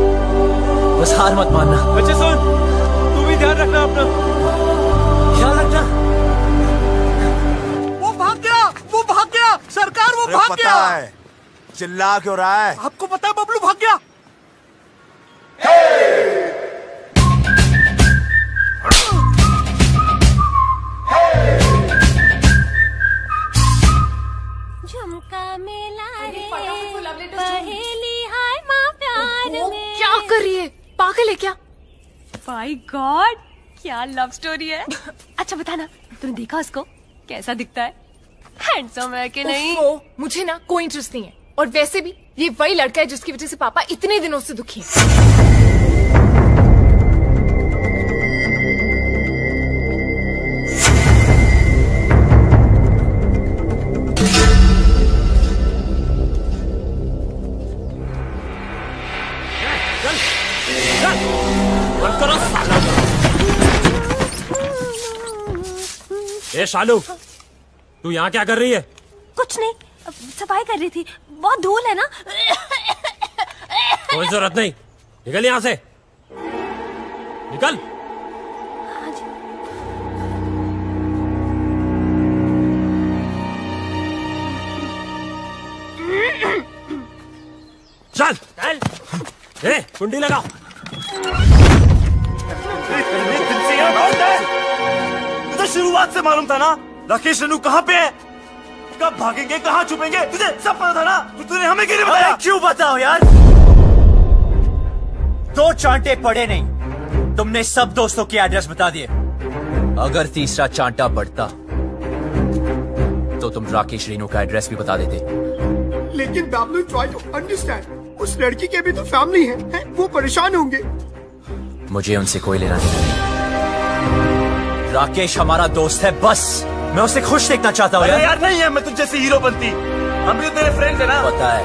बस हार मत मानना। बच्चे सुन, तू भी ध्यान रखना अपना, ख्याल रखना। वो भाग गया सरकार, वो भाग गया। चिल्ला क्यों रहा है? आपको पता है बबलू भाग गया। पहेली हाय माँ प्यार में। क्या कर रही है, पागल है क्या? माय गॉड, क्या लव स्टोरी है। अच्छा बताना, तूने देखा उसको? कैसा दिखता है? हैंडसम है कि नहीं? मुझे ना कोई इंटरेस्ट नहीं है, और वैसे भी ये वही लड़का है जिसकी वजह से पापा इतने दिनों से दुखी हैं। बंद करो साला। ए शालू, तू यहाँ क्या कर रही है? कुछ नहीं, सफाई कर रही थी। बहुत धूल है ना। कोई जरूरत नहीं, निकल यहाँ से, निकल। चल चल, ए कुंडी लगाओ। तुझे शुरुआत से मालूम था ना राकेश रेनू कहाँ पे है, कब भागेंगे, कहाँ छुपेंगे, तुझे सब पता था ना। तूने हमें क्यों नहीं बताया? क्यों बताओ यार, दो चांटे पड़े नहीं, तुमने सब दोस्तों के एड्रेस बता दिए। अगर तीसरा चांटा पड़ता तो तुम राकेश रेनू का एड्रेस भी बता देते। लेकिन बाबलू, ट्राई टू अंडरस्टैंड, उस लड़की के भी तो फैमिली है, वो परेशान होंगे। मुझे उनसे कोई लेना नहीं। राकेश हमारा दोस्त है, बस मैं उसे खुश देखना चाहता हूँ यार। नहीं है, मैं तुझ जैसे हीरो बनती, हम भी तेरे फ्रेंड्स है ना। पता है,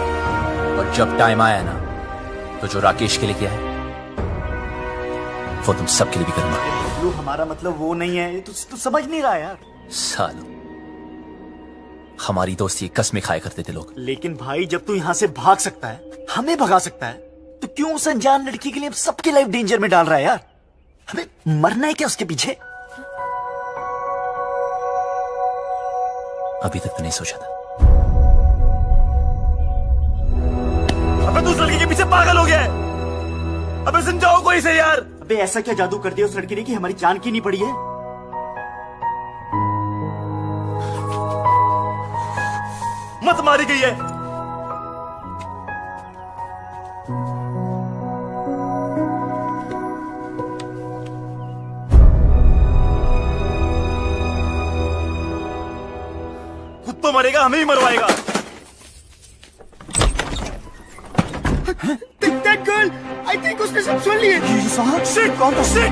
और जब टाइम आया ना तो जो राकेश के लिए किया है वो तुम सबके लिए भी करूंगा। हमारा मतलब वो नहीं है, तू समझ नहीं रहा यार। सालों, हमारी दोस्ती कसमें खाया करते थे लोग। लेकिन भाई, जब तू यहाँ से भाग सकता है, हमें भगा सकता है, तो क्यों उस अनजान लड़की के लिए सबकी लाइफ डेंजर में डाल रहा है यार? हमें मरना है क्या उसके पीछे? अभी तक तो नहीं सोचा था। अबे तू उस लड़की के पीछे पागल हो गया है। अबे समझाओ कोई से यार। अबे ऐसा क्या जादू कर दिया उस लड़की ने कि हमारी जान की नहीं पड़ी है? मत मारी गई है। खुद तो मरेगा, हमें ही मरवाएगा। That girl, I think उसने सब सुन लिए। Shit, कौन था? Shit!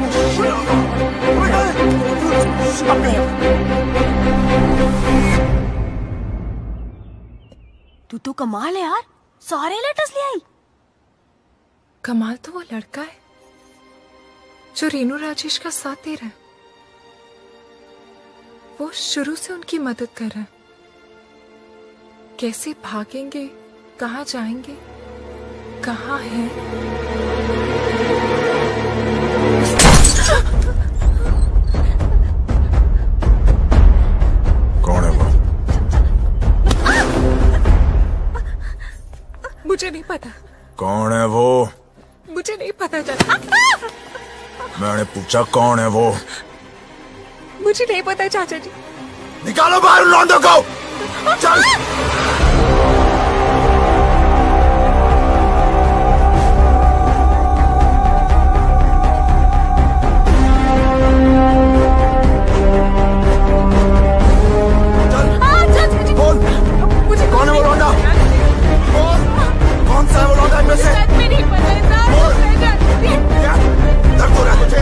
तू तो कमाल है यार, सारे लेटर्स ले आई। कमाल तो वो लड़का है जो रेनू राजेश का साथ दे रहा है। वो शुरू से उनकी मदद कर रहा है। कैसे भागेंगे, कहाँ जाएंगे, कहाँ है? कौन है वो? मुझे नहीं पता। कौन है वो? मुझे नहीं पता चला। मैंने पूछा कौन है वो? मुझे नहीं पता चाचा जी। निकालो बाहर लौंडों को। चल। कौन है वो लौंडा? कौन सा है वो लौंडा इनमें से? क्या दर्द हो रहा है तुझे?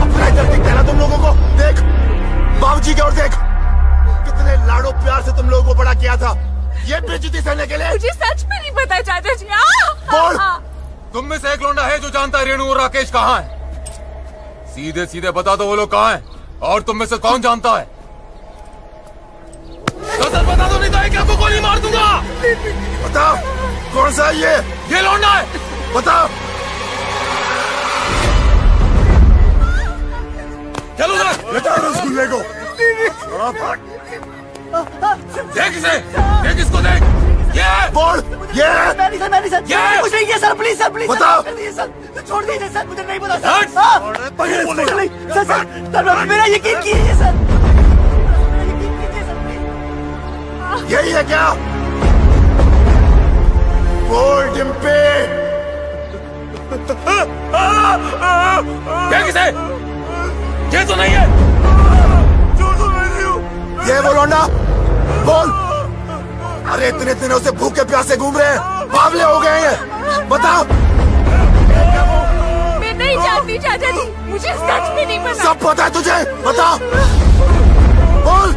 अपना दर्द दिखता है ना तुम लोगों को? देख बाबूजी की ओर देख, कितने लाडो प्यार से तुम लोगों को बड़ा किया था, ये बेइज्जती सहने के लिए। मुझे सच में नहीं पता चाचा जी। बोल। तुम में से एक लौंडा है जो जानता है रेणु और राकेश कहाँ है? सीधे सीधे बता दो वो लोग कहाँ हैं, और तुम में से कौन जानता है? बता दो, नहीं तो एक आपको गोली मार दूंगा। बता कौन सा है ये लौंडा है, बता। चलो बेटा रसगुल्ले को देख इसे, देख इसको, देख ये बोल। ये मैंने सर कुछ नहीं किया सर, प्लीज सर, प्लीज बताओ। सर छोड़ दीजिए सर, मुझे नहीं पता हट। सर मेरा यकीन कीजिए सर। यही है क्या? ये तो नहीं है। ये वो लौंडा, बोल। अरे इतने दिनों से भूखे प्यासे घूम रहे हैं, बावले हो गए हैं, बताओ। मैं नहीं जानती चाचा जी, मुझे सच में नहीं पता। सब पता है तुझे, बताओ, बोल।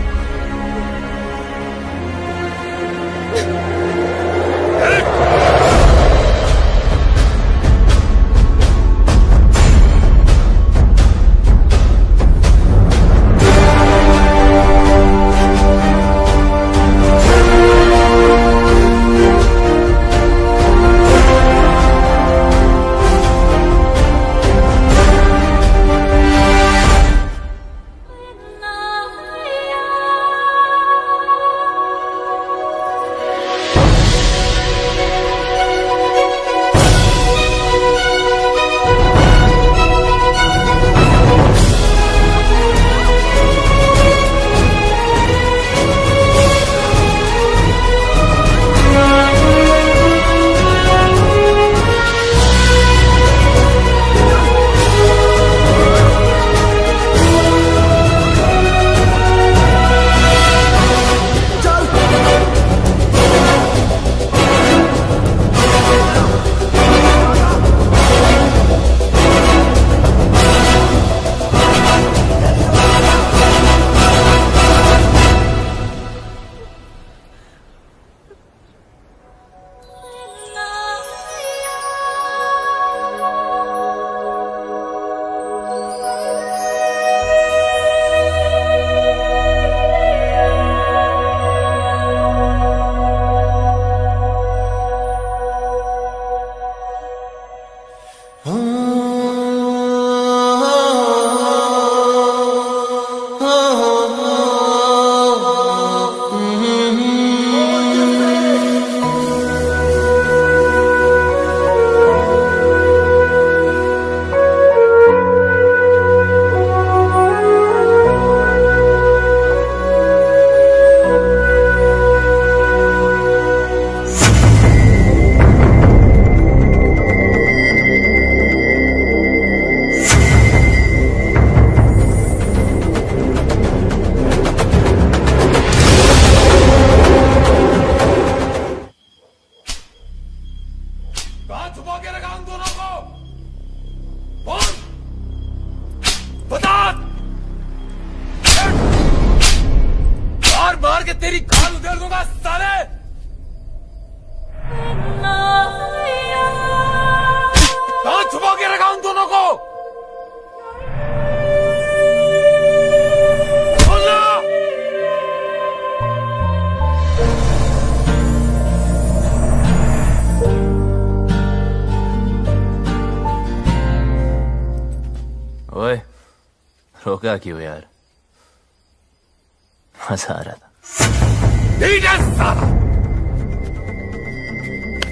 तेरी खाल उधेड़ दूंगा साले। कहां छुपा के रखा उन दोनों को? बोलना। ओए, रोका क्यों यार? मजा आ रहा था।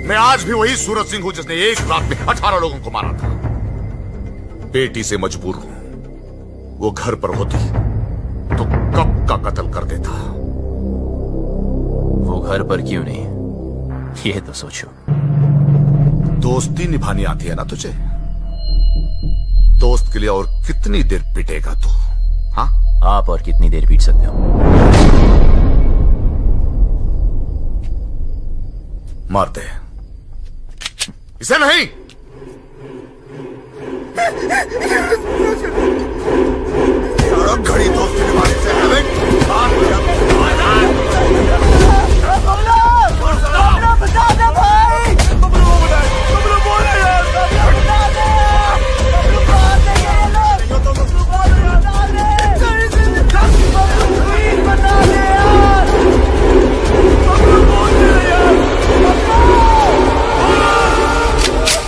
मैं आज भी वही सूरज सिंह हूं जिसने एक रात में 18 लोगों को मारा था। बेटी से मजबूर हूं। वो घर पर होती तो कब का कत्ल कर देता। वो घर पर क्यों नहीं, ये तो सोचो। दोस्ती निभानी आती है ना तुझे? दोस्त के लिए और कितनी देर पिटेगा तू? हाँ, आप और कितनी देर पीट सकते हो? मार दे इसे। नहीं, घड़ी दोस्ती निभाने से बता दे भाई।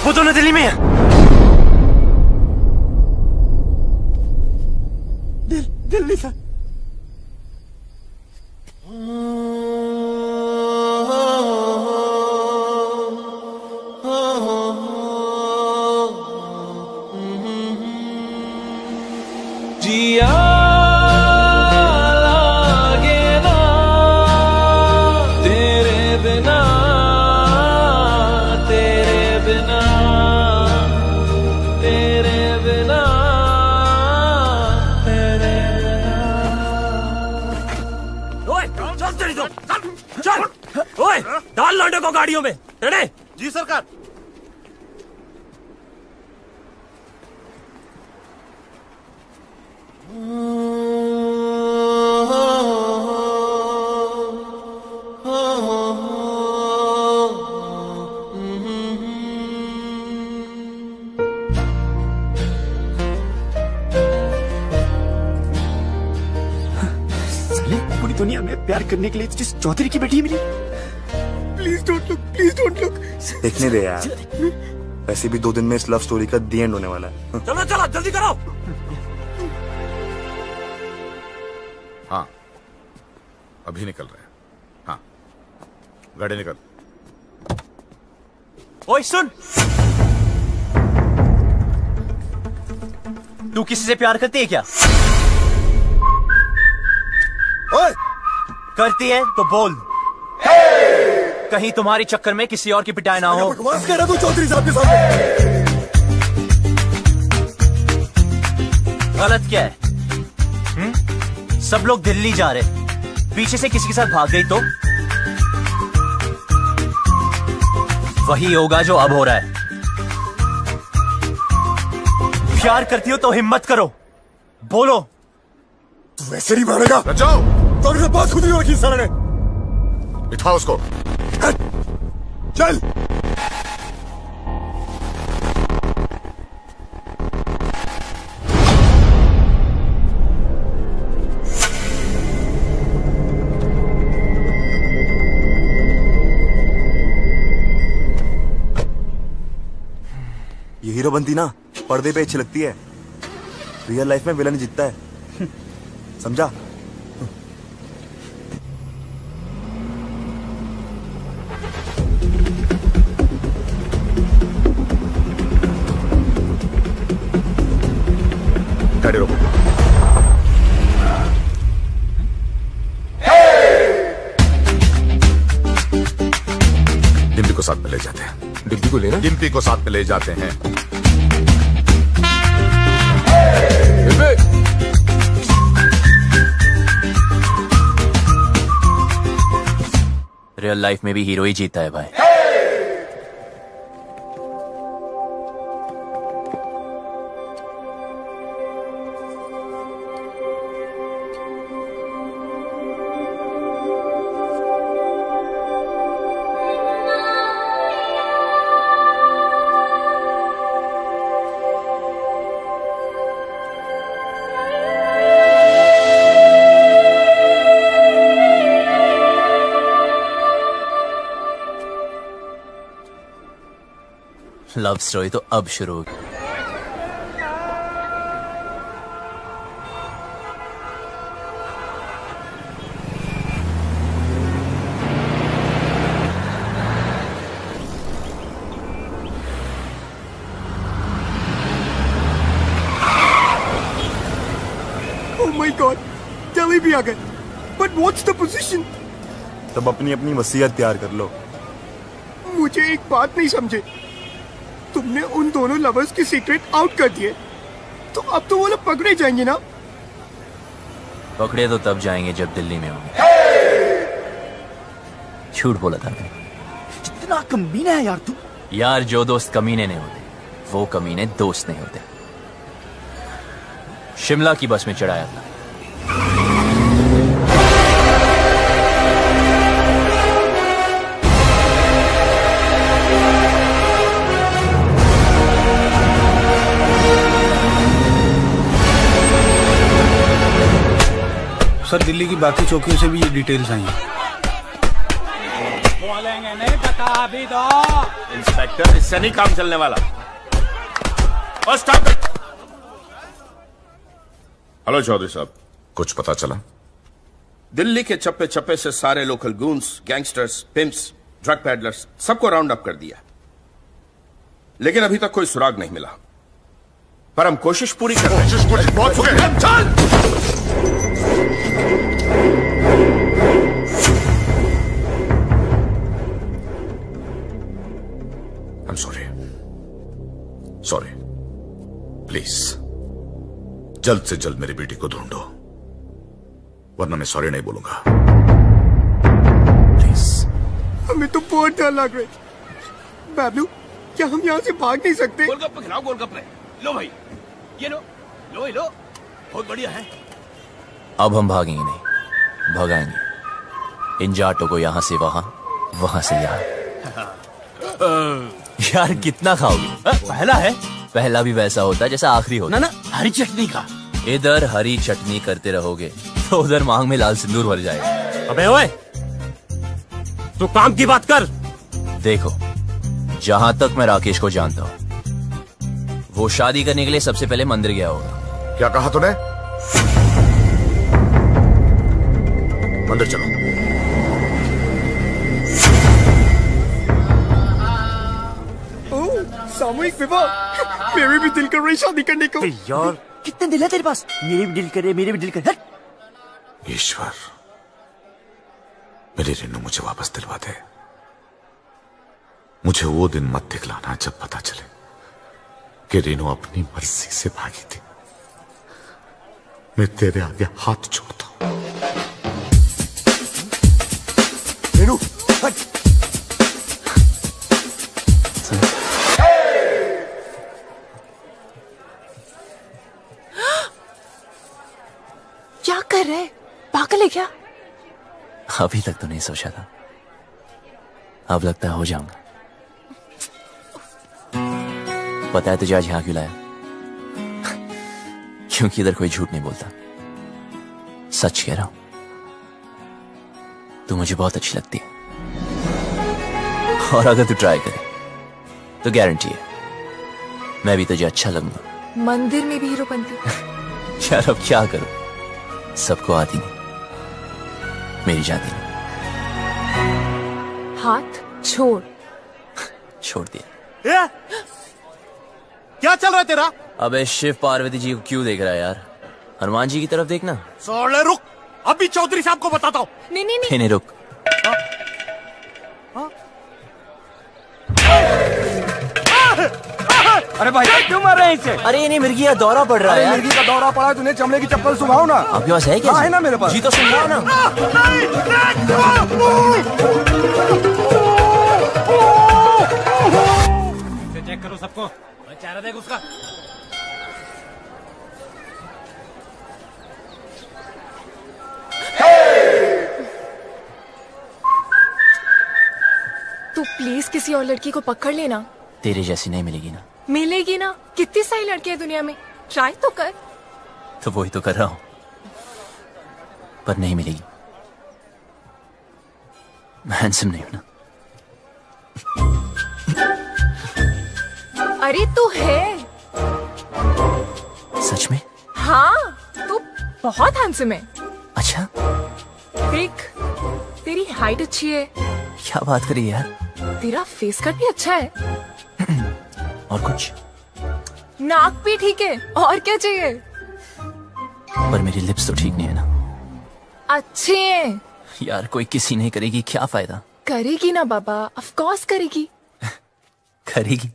वो दोनों दिल्ली में है। दिल्ली से। जिया लागे ना तेरे बिना, तेरे बिना डाल लौंडे को गाड़ियों में। रेडी? जी सरकार। पूरी दुनिया में प्यार करने के लिए जिस चौधरी की बेटी मिली। Please don't look, please don't look. देखने दे यार, वैसे भी 2 दिन में इस लव स्टोरी का दी एंड होने वाला है। चलो चलो जल्दी करो। हाँ अभी निकल रहे हैं। हाँ गाड़ी निकल। ओए सुन, तू किसी से प्यार करती है क्या? ओए! करती है तो बोल, कहीं तुम्हारे चक्कर में किसी और की पिटाई ना हो। बकवास कर रहा तू चौधरी साहब के सामने। गलत क्या है? सब लोग दिल्ली जा रहे, पीछे से किसी के साथ भाग गई तो वही होगा जो अब हो रहा है। प्यार करती हो तो हिम्मत करो, बोलो। तू वैसे नहीं मानेगा। जाओ। तो मेरे पास खुद ही रखी सर ने। बिठाओ उसको। चल। ये हीरो बनती ना पर्दे पे अच्छी लगती है, रियल लाइफ में विलन जीतता है। समझा? गाड़ी रोको। डिम्पी को साथ में ले जाते हैं। डिम्पी को लेना? डिम्पी को साथ में ले जाते हैं। रियल लाइफ में भी हीरो ही जीता है भाई। लव स्टोरी तो अब शुरू होगी। Oh my God, दिल्ली भी आ गए। But what's the position? तब अपनी अपनी वसीयत तैयार कर लो। मुझे एक बात नहीं समझे, तुमने उन दोनों लवर्स की सीक्रेट आउट कर दिए, तो अब तो वो लोग पकड़े जाएंगे ना? पकड़े तो तब जाएंगे जब दिल्ली में होंगे। झूठ बोला था मैंने। कितना कमीना है यार तू। यार जो दोस्त कमीने नहीं होते वो कमीने दोस्त नहीं होते। शिमला की बस में चढ़ाया था। सर दिल्ली की बाकी चौकियों से भी ये डिटेल्स आई हैं। बोलेंगे नहीं बता भी दो। इंस्पेक्टर इससे नहीं काम चलने वाला। और स्टॉप इट। हेलो चौधरी साहब, कुछ पता चला? दिल्ली के चप्पे चप्पे से सारे local goons, gangsters, pimps, drug peddlers सबको राउंड अप कर दिया, लेकिन अभी तक कोई सुराग नहीं मिला। पर हम कोशिश पूरी कर रहे हैं। बहुत हो गए। चल। I'm sorry. Sorry. प्लीज जल्द से जल्द मेरी बेटी को ढूंढो, वरना मैं सॉरी नहीं बोलूंगा। प्लीज। हमें तो बहुत डर लग रहा है। बाबलू, क्या हम यहाँ से भाग नहीं सकते? गोलगप्पे खिलाओ, गोलगप्पे। लो भाई, ये लो, लो ये लो, बहुत बढ़िया है। अब हम भागेंगे नहीं, भगाएंगे इन जाटों को, यहाँ से वहां, वहां से यहाँ। यार कितना खाओगे? पहला है। पहला भी वैसा होता है जैसा आखिरी होता। ना हरी चटनी का। इधर हरी चटनी करते रहोगे तो उधर मांग में लाल सिंदूर भर जाएगा। अबे ओए, तू काम की बात कर। देखो, जहां तक मैं राकेश को जानता हूं, वो शादी करने के लिए सबसे पहले मंदिर गया होगा। क्या कहा तूने? मंदिर चलो। ओह, सामूहिक विवाह। मेरे भी दिल कर रही शादी करने को। यार कितने दिल है तेरे पास? मेरे भी दिल करे, मेरे भी दिल करे। ईश्वर, मेरी रेनू मुझे वापस दिलवा दे। मुझे वो दिन मत दिखलाना जब पता चले कि रेनू अपनी मर्जी से भागी थी। मैं तेरे आगे हाथ जोड़ता हूं। रेनू, हट। क्या कर रहे हैं? पागल है क्या? अभी तक तो नहीं सोचा था, अब लगता है हो जाऊंगा। पता है तुझे आज यहां क्यों लाया? क्योंकि इधर कोई झूठ नहीं बोलता, सच कह रहा हूं। तू मुझे बहुत अच्छी लगती है, और अगर तू ट्राई करे तो गारंटी है मैं भी तुझे अच्छा लगूंगा। मंदिर में भी हीरो बनती। यार अब क्या करूं, सबको आती नहीं, मेरी जाती नहीं। हाथ छोड़। छोड़ दिया। क्या चल रहा है तेरा? अबे शिव पार्वती जी को क्यों देख रहा है यार? हनुमान जी की तरफ देखना। सोले रुक, अभी चौधरी साहब को बताता हूँ। नहीं नहीं नहीं, नहीं रुक। अरे भाई क्यों मार रहे हैं इसे? अरे नहीं, मिर्गी का दौरा पड़ रहा है यार। मिर्गी का दौरा पड़ा है, तूने चमड़े की चप्पल सुखाओ ना। आपके पास है क्या? हाँ, है ना मेरे पास। जी तो सुन रहा है ना। चेक करो सबको, चेहरा देख उसका। तू प्लीज किसी और लड़की को पकड़ लेना। तेरे जैसी नहीं मिलेगी ना। मिलेगी ना, कितनी सारी लड़कियां हैं दुनिया में, ट्राई तो कर। तो वही तो कर रहा हूं, पर नहीं मिलेगी। मैं हैंडसम नहीं हूं ना। अरे तू है। सच में? हाँ, तू बहुत हैंडसम है। अच्छा, देख, तेरी हाइट अच्छी है, क्या बात करी यार। तेरा फेस कट भी अच्छा है, और कुछ? नाक भी ठीक है, और क्या चाहिए? पर मेरी लिप्स तो ठीक नहीं है ना। अच्छे हैं। यार कोई किसी नहीं करेगी, क्या फायदा? करेगी ना बाबा, ऑफ कोर्स करेगी। करेगी।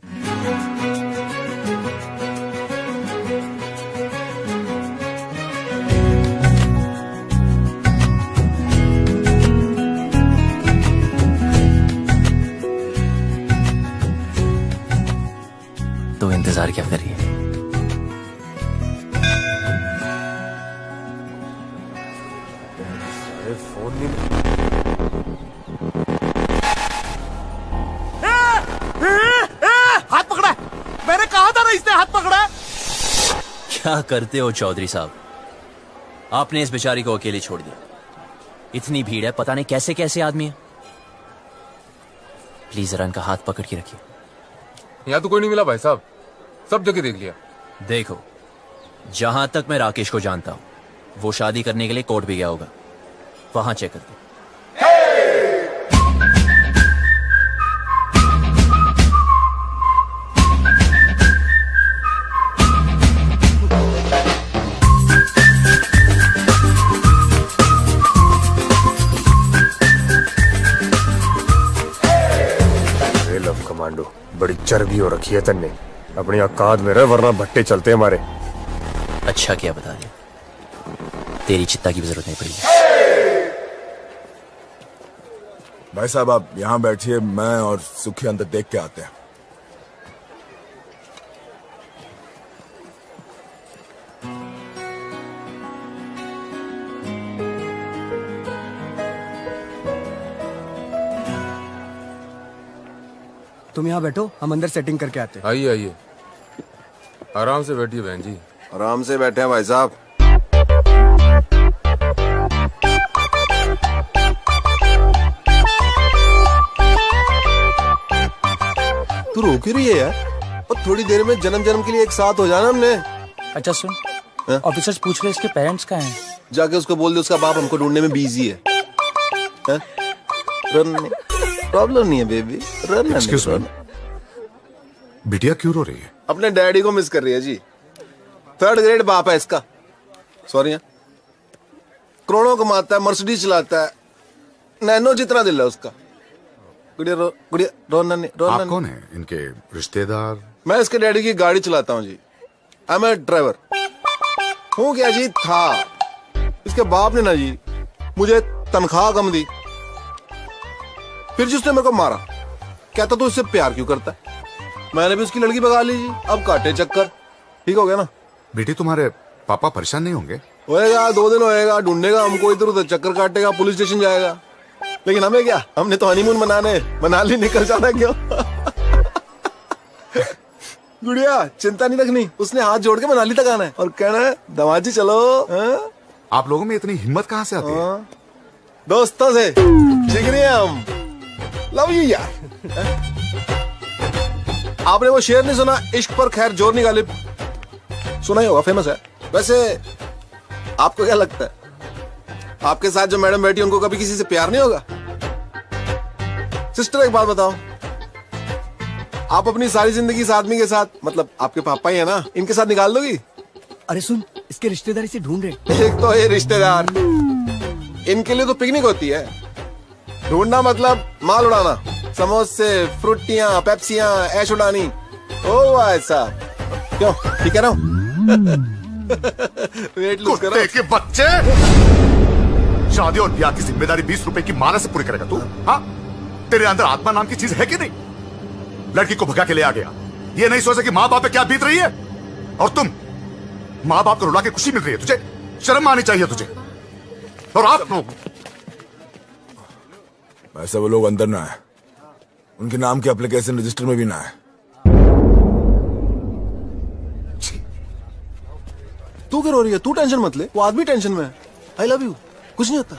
तो इंतजार क्या कर रही है? फोन नहीं। हाथ पकड़ा है। मैंने कहा था ना इसने हाथ पकड़ा है। क्या करते हो चौधरी साहब? आपने इस बेचारी को अकेले छोड़ दिया। इतनी भीड़ है, पता नहीं कैसे कैसे आदमी है। प्लीज जरा इनका हाथ पकड़ के रखिए। यहाँ तो कोई नहीं मिला भाई साहब, सब जगह देख लिया। देखो, जहां तक मैं राकेश को जानता हूं, वो शादी करने के लिए कोर्ट भी गया होगा, वहां चेक करते। लव कमांडो, बड़ी चर्बी हो रखी है तन्ने। अपनी औकात में रह, वरना भट्टे चलते हमारे। अच्छा किया बता दिया, तेरी चित्ता की भी जरूरत नहीं पड़ी। भाई साहब आप यहाँ बैठिए, मैं और सुखी अंदर देख के आते हैं। तुम यहाँ बैठो, हम अंदर सेटिंग करके आते हैं। आइए आइए, आराम से बैठिए बहन जी। आराम से बैठे हैं भाई साहब। तू रोक ही रही है यार, और थोड़ी देर में जन्म जन्म के लिए एक साथ हो जाना हमने। अच्छा सुन, ऑफिसर्स पूछ रहे इसके पेरेंट्स कहाँ हैं? जाके उसको बोल दे उसका बाप हमको ढूंढने में बिजी है। प्रॉब्लम नहीं है बेबी, एक्सक्यूज मी, बिटिया क्यों रो रही है? अपने डैडी को मिस कर रही है जी। 3rd ग्रेड बाप है इसका। सॉरी, करोड़ों कमाता है, मर्सिडीज चलाता है, नैनो जितना दिल है उसका। गुड़िया रोना नहीं। आप कौन है? इनके रिश्तेदार? मैं इसके डैडी की गाड़ी चलाता हूँ जी। I M A driver. हूँ क्या जी, था। इसके बाप ने ना जी मुझे तनख्वाह कम दी, फिर जिसने मेरे को मारा, कहता तू इससे प्यार क्यों करता है? मैंने भी उसकी लड़की भगा ली जी। अब काटे चक्कर। ठीक हो गया ना? बेटी तुम्हारे पापा परेशान नहीं होंगे? होएगा, 2 दिन होएगा, ढूंढेगा हमको, इधर उधर चक्कर काटेगा, पुलिस स्टेशन जाएगा। लेकिन हमें क्या, हमने तो हनीमून मनाने मनाली निकल जाना। क्यों? गुड़िया चिंता नहीं रखनी, उसने हाथ जोड़ के मनाली तक आना है और कहना है दमाजी चलो। आप लोगों में इतनी हिम्मत कहाँ से आती है? दोस्तों से जिगरी हम। लव यू यार। आपने वो शेर नहीं सुना, इश्क पर खैर जोर नहीं गालिब? सुना ही होगा, फेमस है। वैसे आपको क्या लगता है, आपके साथ जो मैडम बैठी उनको कभी किसी से प्यार नहीं होगा? सिस्टर एक बात बताओ, आप अपनी सारी जिंदगी इस आदमी के साथ, मतलब आपके पापा ही है ना, इनके साथ निकाल दोगी? अरे सुन, इसके रिश्तेदारी से ढूंढ रहे। एक तो ये रिश्तेदार, इनके लिए तो पिकनिक होती है। ढूंढना मतलब माल उड़ाना, समोसे, फ्रूटियां, पेप्सियां, ऐश उड़ानी। ओ ऐसा क्यों? ठीक है ना? वेट लूज करो। कुत्ते के बच्चे! शादी और ब्याह की जिम्मेदारी 20 रुपए की माला से पूरी करेगा तू? हाँ, तेरे अंदर आत्मा नाम की चीज है कि नहीं? लड़की को भगा के ले आ गया, ये नहीं सोचा कि माँ बाप पे क्या बीत रही है। और तुम माँ बाप को रुला के खुशी मिल रही है, तुझे शर्म आनी चाहिए तुझे। और आप लोग वैसे वो लोग अंदर ना है, उनके नाम के एप्लीकेशन रजिस्टर में भी ना है। तू क्या रो रही है? तू टेंशन मत ले, वो आदमी टेंशन में है। आई लव यू, कुछ नहीं होता।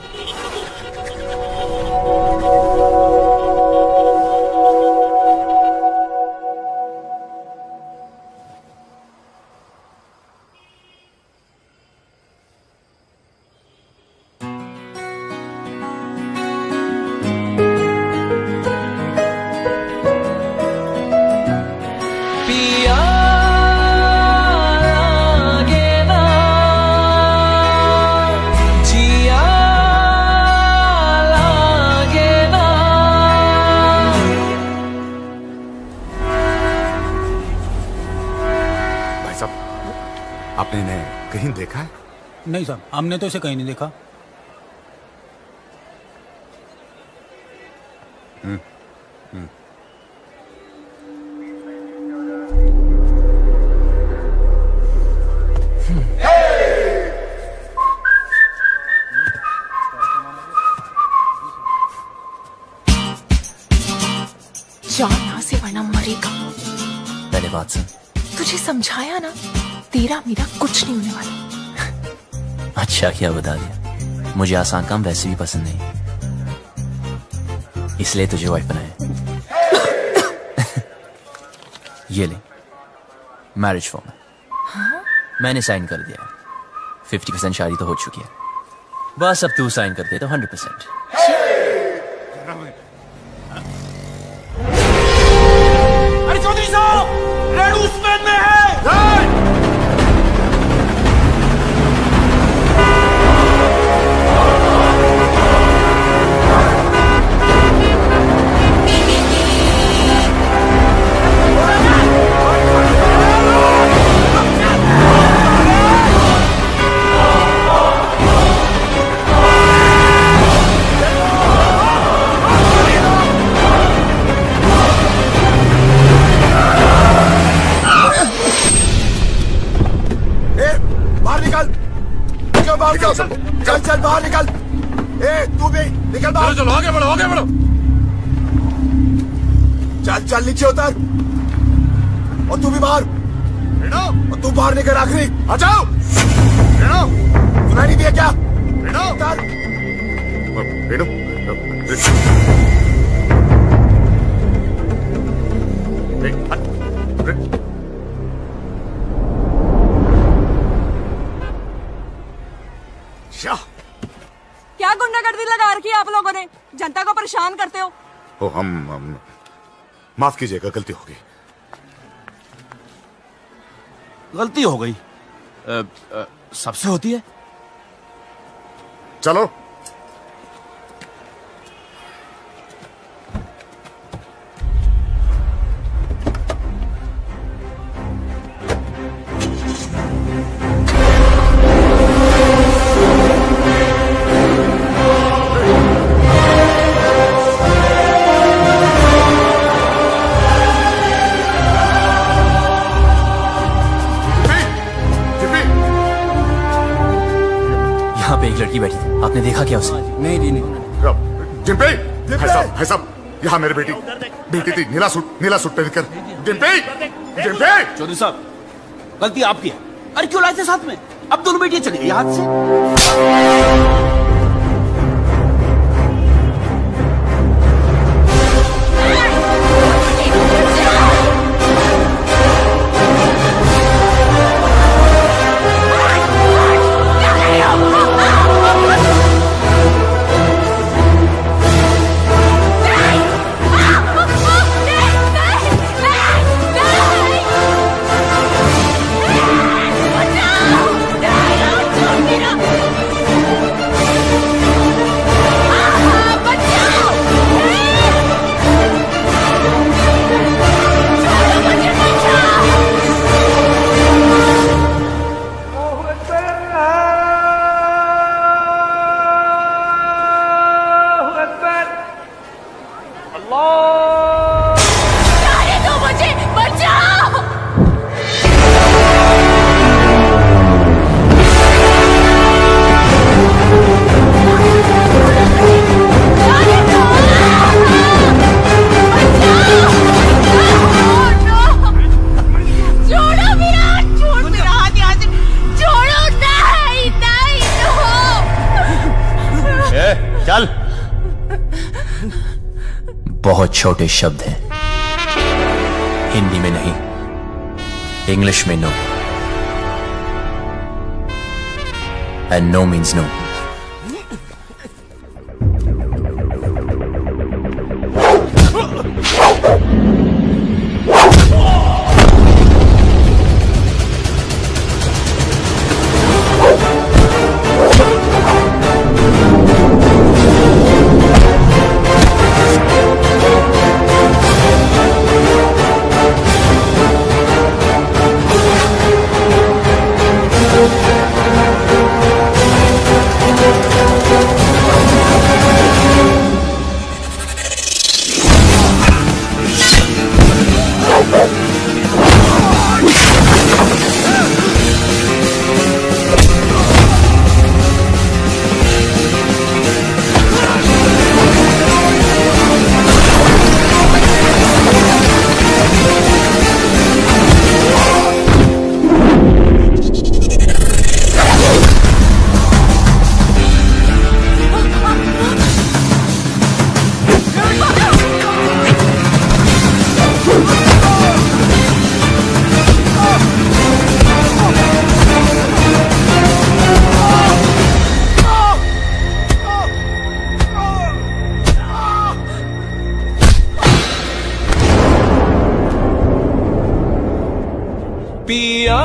आपने इन्हें कहीं देखा है? नहीं साहब, हमने तो इसे कहीं नहीं देखा। जा यहाँ से वरना मरेगा। पहले बात सुन। तुझे समझाया ना, तेरा मेरा कुछ नहीं होने वाला। अच्छा क्या बता दिया, मुझे आसान काम वैसे भी पसंद नहीं, इसलिए तुझे वाइफ बनाया। ये ले मैरिज फॉर्म। हाँ? मैंने साइन कर दिया। 50% शादी तो हो चुकी है, बस अब तू साइन कर दे तो 100%। अरे चौधरी साहब, रेणु उसमें में है। जाओ सब। चल चल बाहर निकल। ए तू भी निकल बाहर। चलो आगे बढ़ो आगे बढ़ो। चल चल नीचे उतर। और तू भी बाहर। और तू बाहर निकल आखिरी। आ जाओ। सुनाई नहीं दिया क्या? उतर। क्या गुंडागर्दी लगा रखी है आप लोगों ने? जनता को परेशान करते हो। ओ हम माफ कीजिएगा, गलती हो गई। गलती हो गई? सबसे होती है। चलो यहाँ पे एक लड़की बैठी थी, आपने देखा क्या उसे? नहीं नहीं डिम्पी, भाई साहब यहाँ मेरी बेटी थी, नीला सूट पहन कर। डिम्पी चौधरी साहब, गलती आपकी है। अरे क्यों लाए थे साथ में? अब दोनों बेटियां चली गई हाथ से। चल। बहुत छोटे शब्द हैं, हिंदी में नहीं, इंग्लिश में no, and no means no. Piya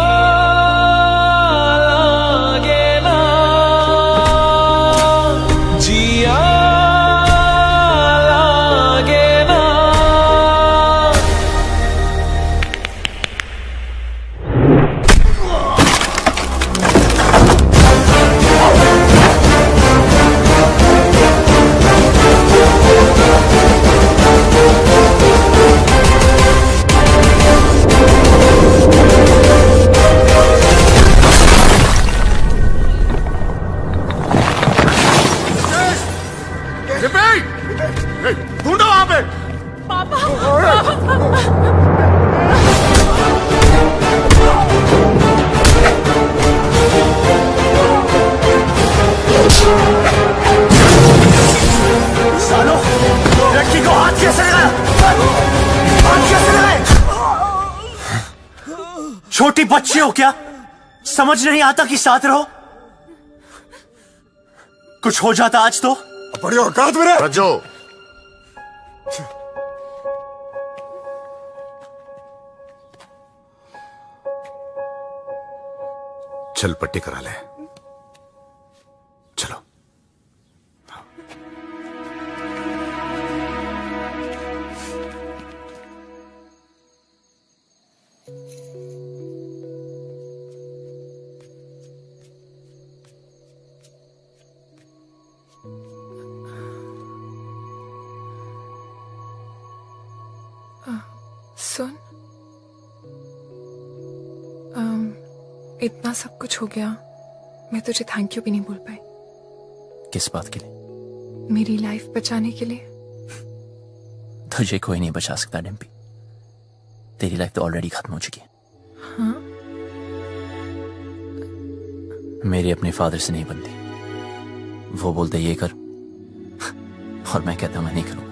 छोटी बच्ची हो क्या? समझ नहीं आता कि साथ रहो? कुछ हो जाता आज तो बड़ी औकात मेरे रज्जो, चल पट्टी करा ले। चलो। सुन, इतना सब कुछ हो गया, मैं तुझे थैंक यू भी नहीं बोल पाई। किस बात के लिए? मेरी लाइफ बचाने के लिए। तुझे कोई नहीं बचा सकता डिम्पी। तेरी लाइफ तो ऑलरेडी खत्म हो चुकी है। हाँ? मेरी अपने फादर से नहीं बनती। वो बोलते ये कर और मैं कहता मैं नहीं करूंगा।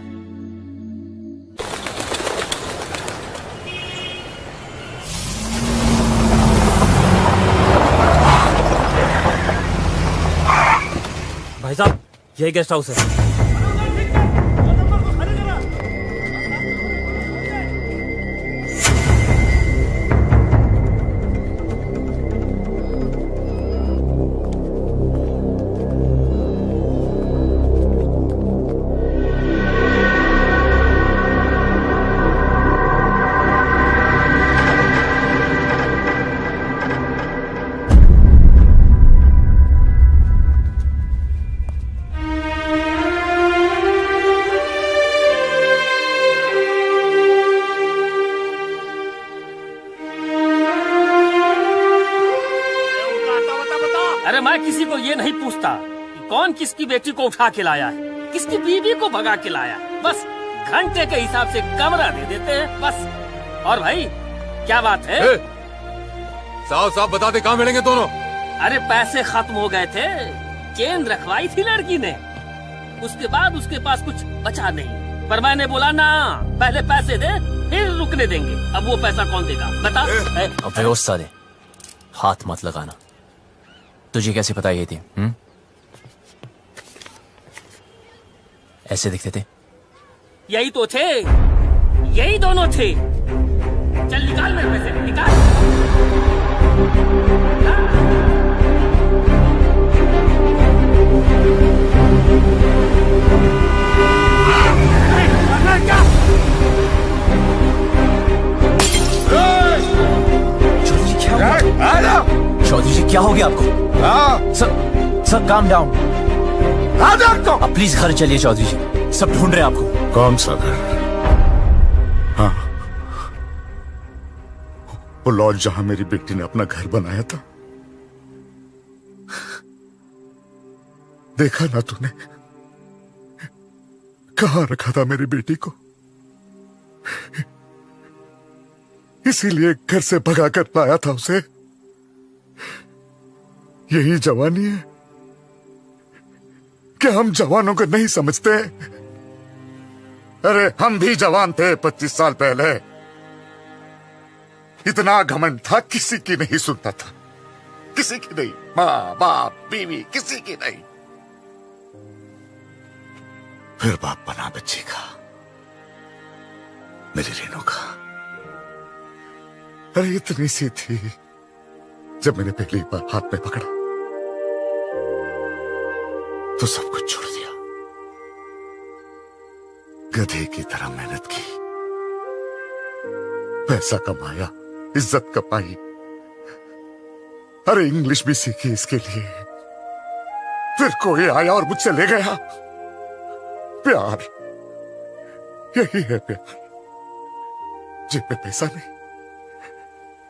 भाई साहब, यही गेस्ट हाउस है। अरे मैं किसी को ये नहीं पूछता कि कौन किसकी बेटी को उठा के लाया है, किसकी बीवी को भगा के लाया है। बस घंटे के हिसाब से कमरा दे देते हैं बस। और भाई क्या बात है? साफ साफ बता दे, कहाँ मिलेंगे दोनों? अरे पैसे खत्म हो गए थे, चेन रखवाई थी लड़की ने, उसके बाद उसके पास कुछ बचा नहीं। पर मैंने बोला ना, पहले पैसे दे फिर रुकने देंगे। अब वो पैसा कौन देगा बता? अबे उस्ताद, हाथ मत लगाना। तुझे कैसे पता ये थी? ऐसे दिखते थे? यही तो थे, यही दोनों थे। चल निकाल मेरे पैसे, निकाल। चौधरी जी क्या हो गया आपको? Sir calm down. आप प्लीज घर चलिए चौधरी जी, सब ढूंढ रहे हैं आपको। कौन सा घर? हाँ, वो लॉज जहां मेरी बेटी ने अपना घर बनाया था। देखा ना तूने कहां रखा था मेरी बेटी को? इसीलिए घर से भगा कर लाया था उसे। यही जवानी है क्या? हम जवानों को नहीं समझते? अरे हम भी जवान थे 25 साल पहले। इतना घमंड था, किसी की नहीं सुनता था, किसी की नहीं। माँ बाप बीवी किसी की नहीं। फिर बाप बना बच्ची का, मेरी रेनू का। अरे इतनी सी थी जब मैंने पहली बार हाथ में पकड़ा तो सब कुछ छोड़ दिया। गधे की तरह मेहनत की, पैसा कमाया, इज्जत कमाई, अरे इंग्लिश भी सीखी इसके लिए। फिर कोई आया और मुझसे ले गया। प्यार, यही है प्यार। जेब में पैसा नहीं,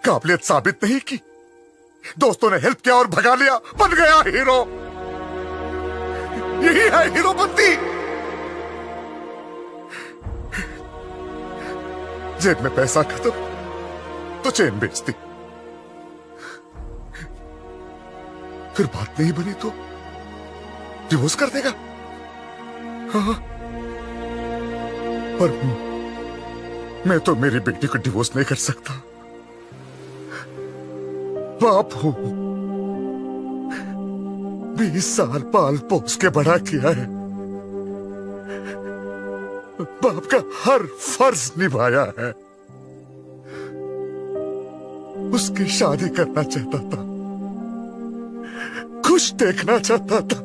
काबिलियत साबित नहीं की, दोस्तों ने हेल्प किया और भगा लिया, बन गया हीरो। यही है हीरोपंती। जेब में पैसा खत्म तो चेन बेचती, फिर बात नहीं बनी तो डिवोर्स कर देगा। हाँ, पर मैं तो मेरी बेटी को डिवोर्स नहीं कर सकता। बाप हूं। 20 साल पाल पोस के बड़ा किया है। बाप का हर फर्ज निभाया है। उसकी शादी करना चाहता था, खुश देखना चाहता था,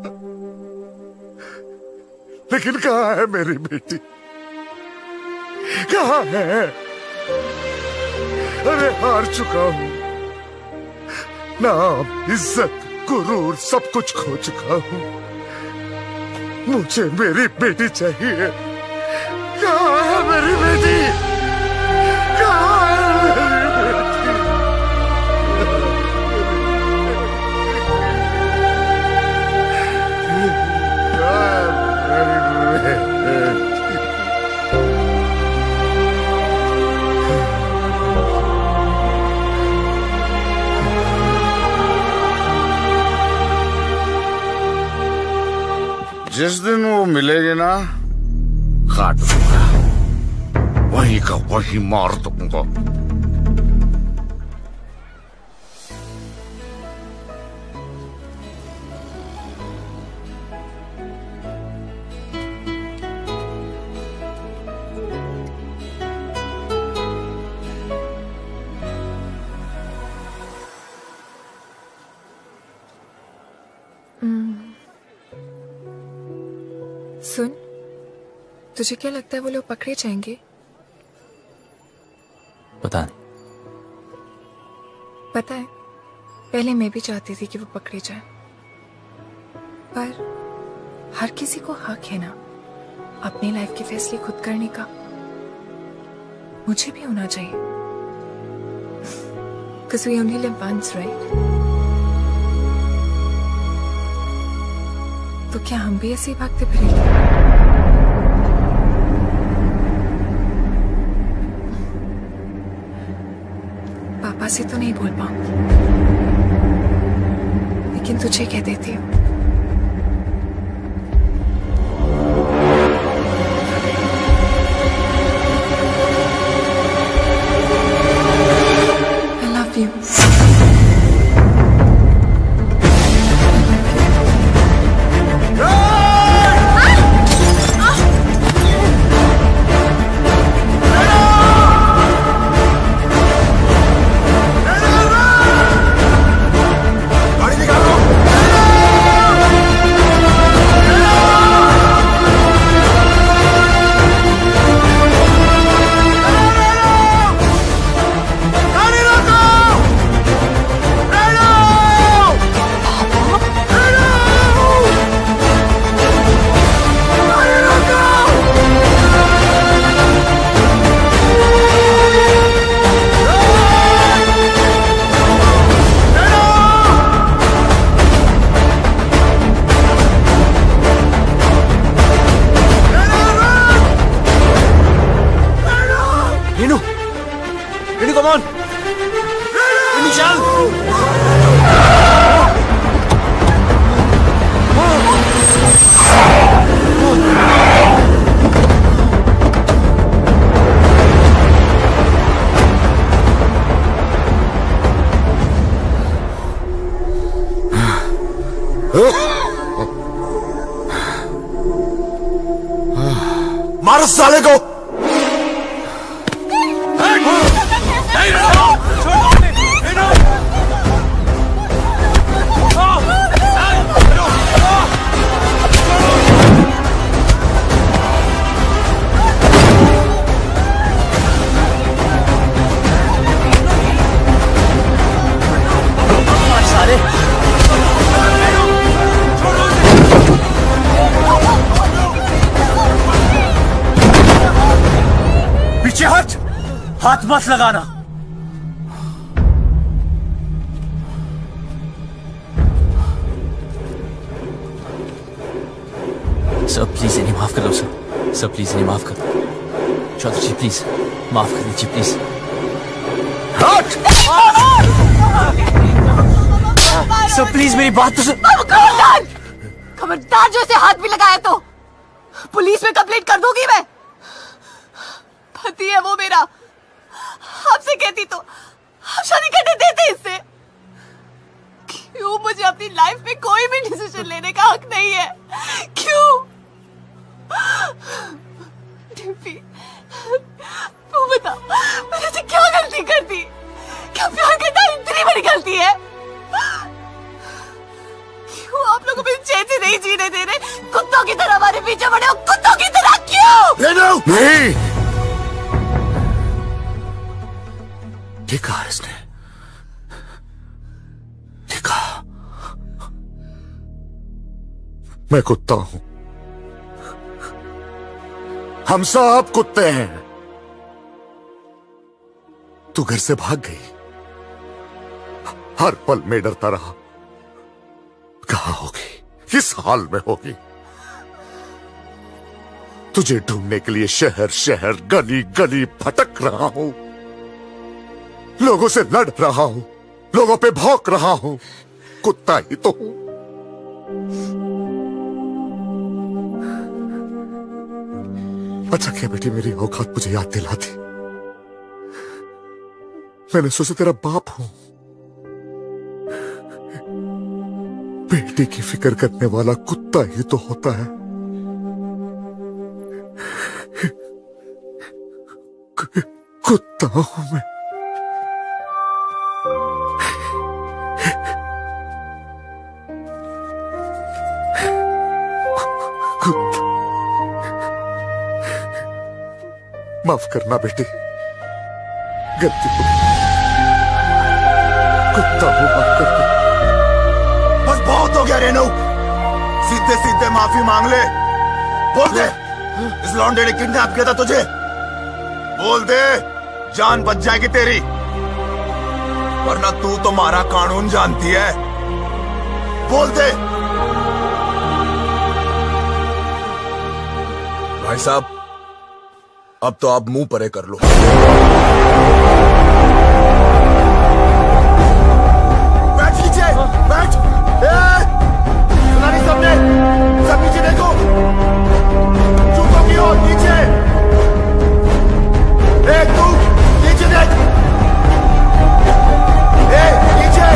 लेकिन कहाँ है मेरी बेटी? कहाँ है? अरे हार चुका हूं। नाम, इज्जत, गुरूर सब कुछ खो चुका हूं। मुझे मेरी बेटी चाहिए। कहाँ है मेरी बेटी? कहाँ है मेरी बेटी? जिस दिन वो मिलेगी ना, काट दूंगा, वहीं का वहीं मार दूंगा। सुन, तुझे क्या लगता है वो लोग पकड़े जाएंगे? पता नहीं। पता है, पहले मैं भी चाहती थी कि वो पकड़े जाए, पर हर किसी को हक है ना अपनी लाइफ के फैसले खुद करने का। मुझे भी होना चाहिए, because we only live once, right? तो क्या हम भी ऐसे ही भागते फिरेंगे? पापा से तो नहीं बोल पाऊंगी, लेकिन तुझे कह देती हूँ। I love you. मारो साले को। पीछे हट, हाथ मत लगाना। सर प्लीज इन्हें माफ कर दो सर प्लीज इन्हें माफ कर दो। चौधरी जी प्लीज माफ कर दीजिए प्लीज। हट! सर प्लीज मेरी बात तो सुन। खबरदार! खबरदार जो इसे हाथ भी लगाया तो पुलिस में कंप्लेंट कर दूंगी मैं। पति है वो मेरा, आपसे कहती तो आप शादी करने देते इससे। मुझे अपनी लाइफ में कोई भी डिसीजन लेने का हक नहीं है। क्यों? डिम्पी, तू बता, मैंने तो क्या गलती कर दी? क्या प्यार करना इतनी बड़ी गलती है? क्यों आप लोग अपनी चैन से नहीं जीने दे रहे? कुत्तों की तरह हमारे पीछे पड़े हो, कुत्तों की तरह क्यों? नहीं, ठीक कहा इसने, ठीक कहा। मैं कुत्ता हूं, हम सब कुत्ते हैं। तू घर से भाग गई, हर पल में डरता रहा, कहां होगी, किस हाल में होगी। तुझे ढूंढने के लिए शहर शहर गली गली भटक रहा हूं, लोगों से लड़ रहा हूं, लोगों पे भौंक रहा हूं, कुत्ता ही तो हूं। अच्छा क्या बेटी मेरी औकात मुझे याद दिलाती। मैंने सोचा तेरा बाप हूं, बेटी की फिक्र करने वाला कुत्ता ही तो होता है। कुत्ता हूं मैं। माफ करना बेटी, गलती हो गई, कुत्ता हूं, माफ कर दो। बस बहुत हो गया रेनू, सीधे सीधे माफी मांग ले। बोल दे इस लौंडे ने किडनैप किया था तुझे, बोल दे, जान बच जाएगी तेरी, वरना तू तो हमारा कानून जानती है। बोल दे। भाई साहब, अब तो आप मुंह परे कर लो। बैठ नीचे, बैठ। सुना नहीं सबने? सब नीचे देखो, चुपो की ओर नीचे। तू नीचे देख, नीचे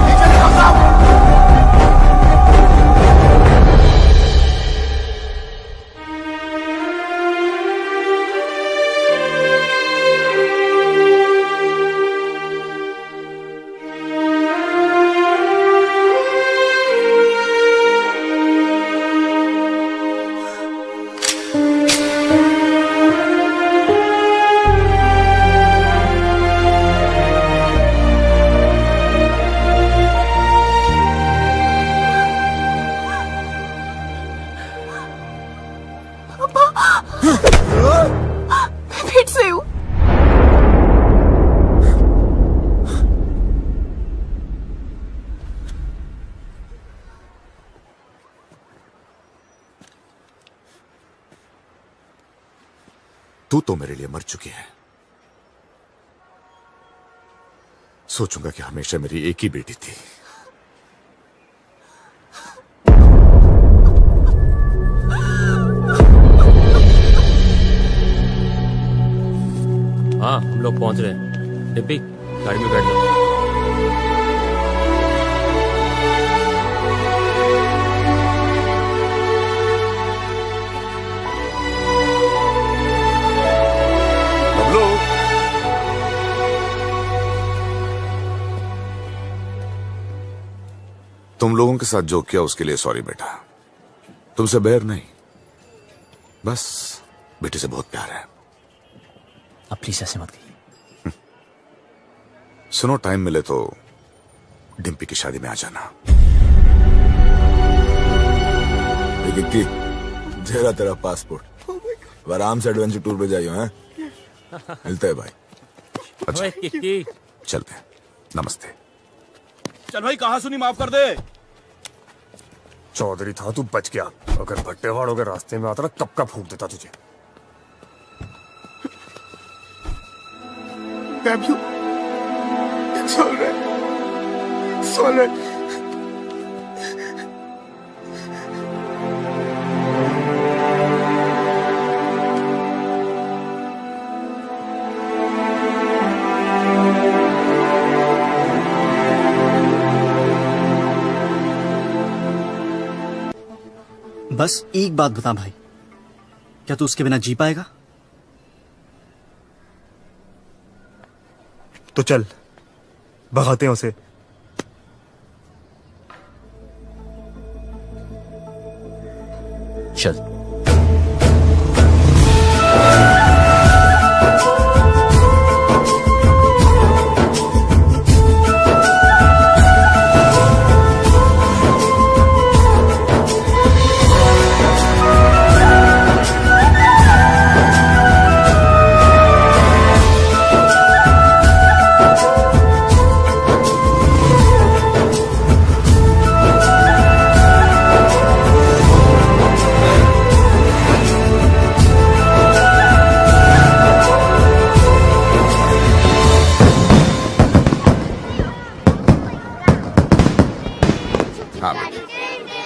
नीचे देखो सब। फिर से हूँ। तू तो मेरे लिए मर चुकी है। सोचूंगा कि हमेशा मेरी एक ही बेटी थी। हाँ, हम लोग पहुंच रहे हैं। डिम्पी, गाड़ी में बैठ जाओ। तुम लोगों के साथ जो किया उसके लिए सॉरी बेटा, तुमसे बैर नहीं, बस बेटी से बहुत प्यार है। अब प्लीज ऐसे मत कहिए। सुनो, टाइम मिले तो डिम्पी की शादी में आ जाना। विक्की, जेरा तेरा पासपोर्ट, आराम से एडवेंचर टूर पे जाइयो हैं। मिलते हैं भाई। अच्छा किक्की, चलते हैं, नमस्ते। चल भाई, कहा सुनी, माफ कर दे। चौधरी था, तू बच गया। अगर भट्टेवाड़ों के रास्ते में आता ना, कब का फूंक देता तुझे। Pablo, it's all right. It's all right. बस एक बात बता भाई, क्या तू उसके बिना जी पाएगा? तो चल भगाते हैं उसे। चल।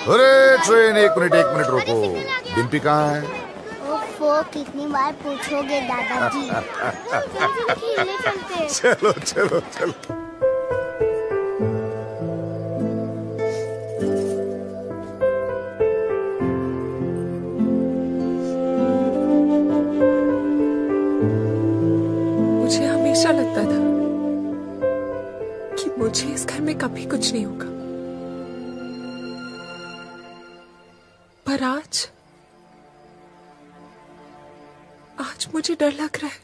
अरे ट्रेन एक मिनट रुको। डिम्पी कहाँ है? ओफो, कितनी बार पूछोगे दादाजी। खेलने चलते हैं। चलो चलो चलो। मुझे हमेशा लगता था कि मुझे इस घर में कभी कुछ नहीं होगा, पर आज मुझे डर लग रहा है।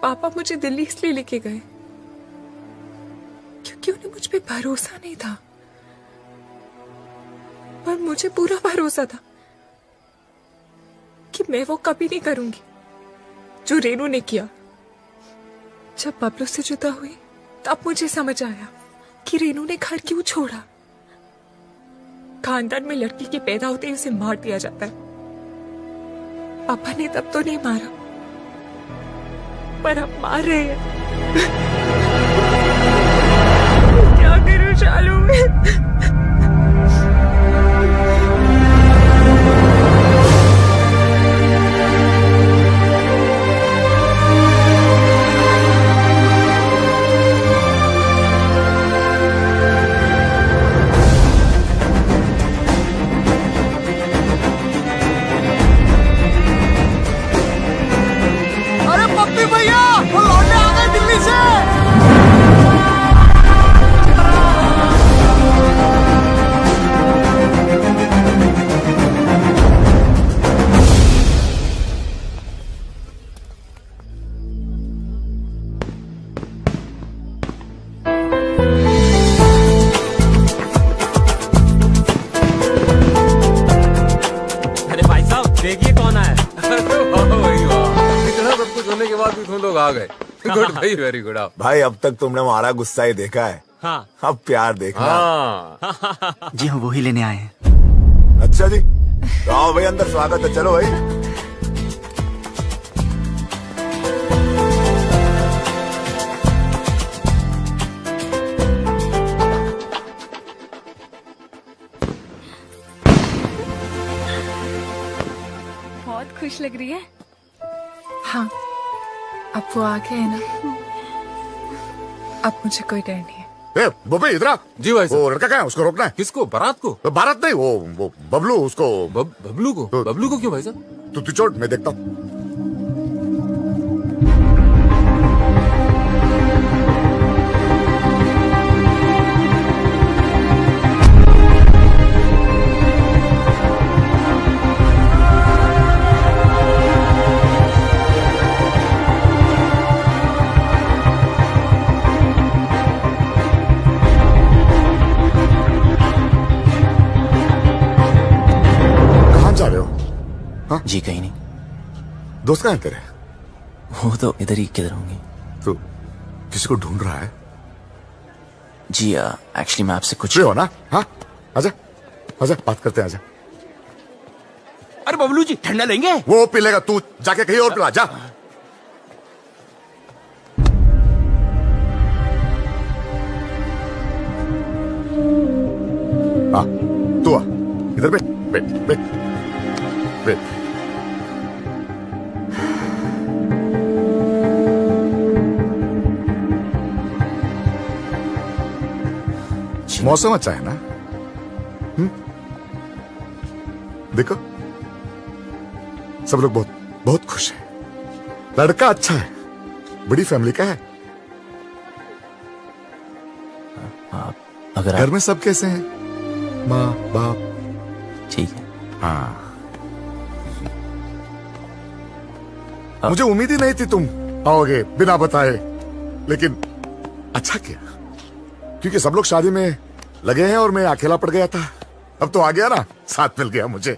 पापा मुझे दिल्ली इसलिए लेके गए क्योंकि उन्हें मुझ पे भरोसा नहीं था, पर मुझे पूरा भरोसा था कि मैं वो कभी नहीं करूंगी जो रेनू ने किया। जब बबलू से जुदा हुई तब मुझे समझ आया कि रेनू ने घर क्यों छोड़ा। खानदान में लड़की के पैदा होते ही उसे मार दिया जाता है। पापा ने तब तो नहीं मारा, पर अब मार रहे हैं। क्या करूं शालू में? देखिए कौन आया। इतना सब कुछ होने के बाद भी तुम लोग आ गए। गुड भाई, वेरी गुड। भाई अब तक तुमने हमारा गुस्सा ही देखा है। हाँ। अब प्यार देखना। हाँ। जी हाँ, वही लेने आए हैं। अच्छा जी, तो आओ भाई अंदर, स्वागत है। चलो भाई। बहुत खुश लग रही है। हाँ, अब वो आ गए ना, अब मुझे कोई डर नहीं है। बबे इधर आ। जी भाई साहब। वो लड़का कहाँ है? उसको रोकना है। किसको? बारात को? बारात नहीं, वो बबलू। उसको बबलू को? बबलू को क्यों भाई साहब? तू छोड़, मैं देखता हूँ। जी कहीं नहीं। दोस्त कहाँ है तेरे? वो तो इधर ही किधर होंगे। तू किसी को ढूंढ रहा है? जी एक्चुअली मैं आपसे कुछ हो ना। हाँ, आजा आजा, बात करते हैं, आजा। अरे बबलू जी, ठंडा लेंगे? वो पी लेगा, तू जाके कहीं और पिला जा। हाँ, तू आ इधर, बैठ बैठ बैठ बैठ। मौसम अच्छा है ना? देखो सब लोग बहुत बहुत खुश हैं। लड़का अच्छा है, बड़ी फैमिली का है। अगर घर में सब कैसे हैं? माँ बाप? ठीक है। हाँ, मुझे उम्मीद ही नहीं थी तुम आओगे बिना बताए, लेकिन अच्छा किया, क्योंकि सब लोग शादी में लगे हैं और मैं अकेला पड़ गया था। अब तो आ गया ना, साथ मिल गया मुझे।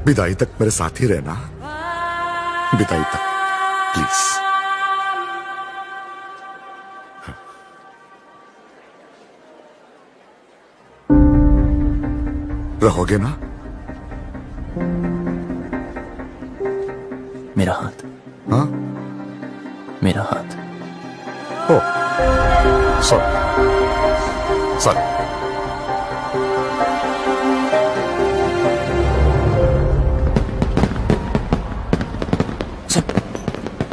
विदाई तक मेरे साथ ही रहना, विदाई तक प्लीज। रहोगे ना? मेरा हाथ। हाँ, मेरा हाथ। ओ सॉरी सॉरी।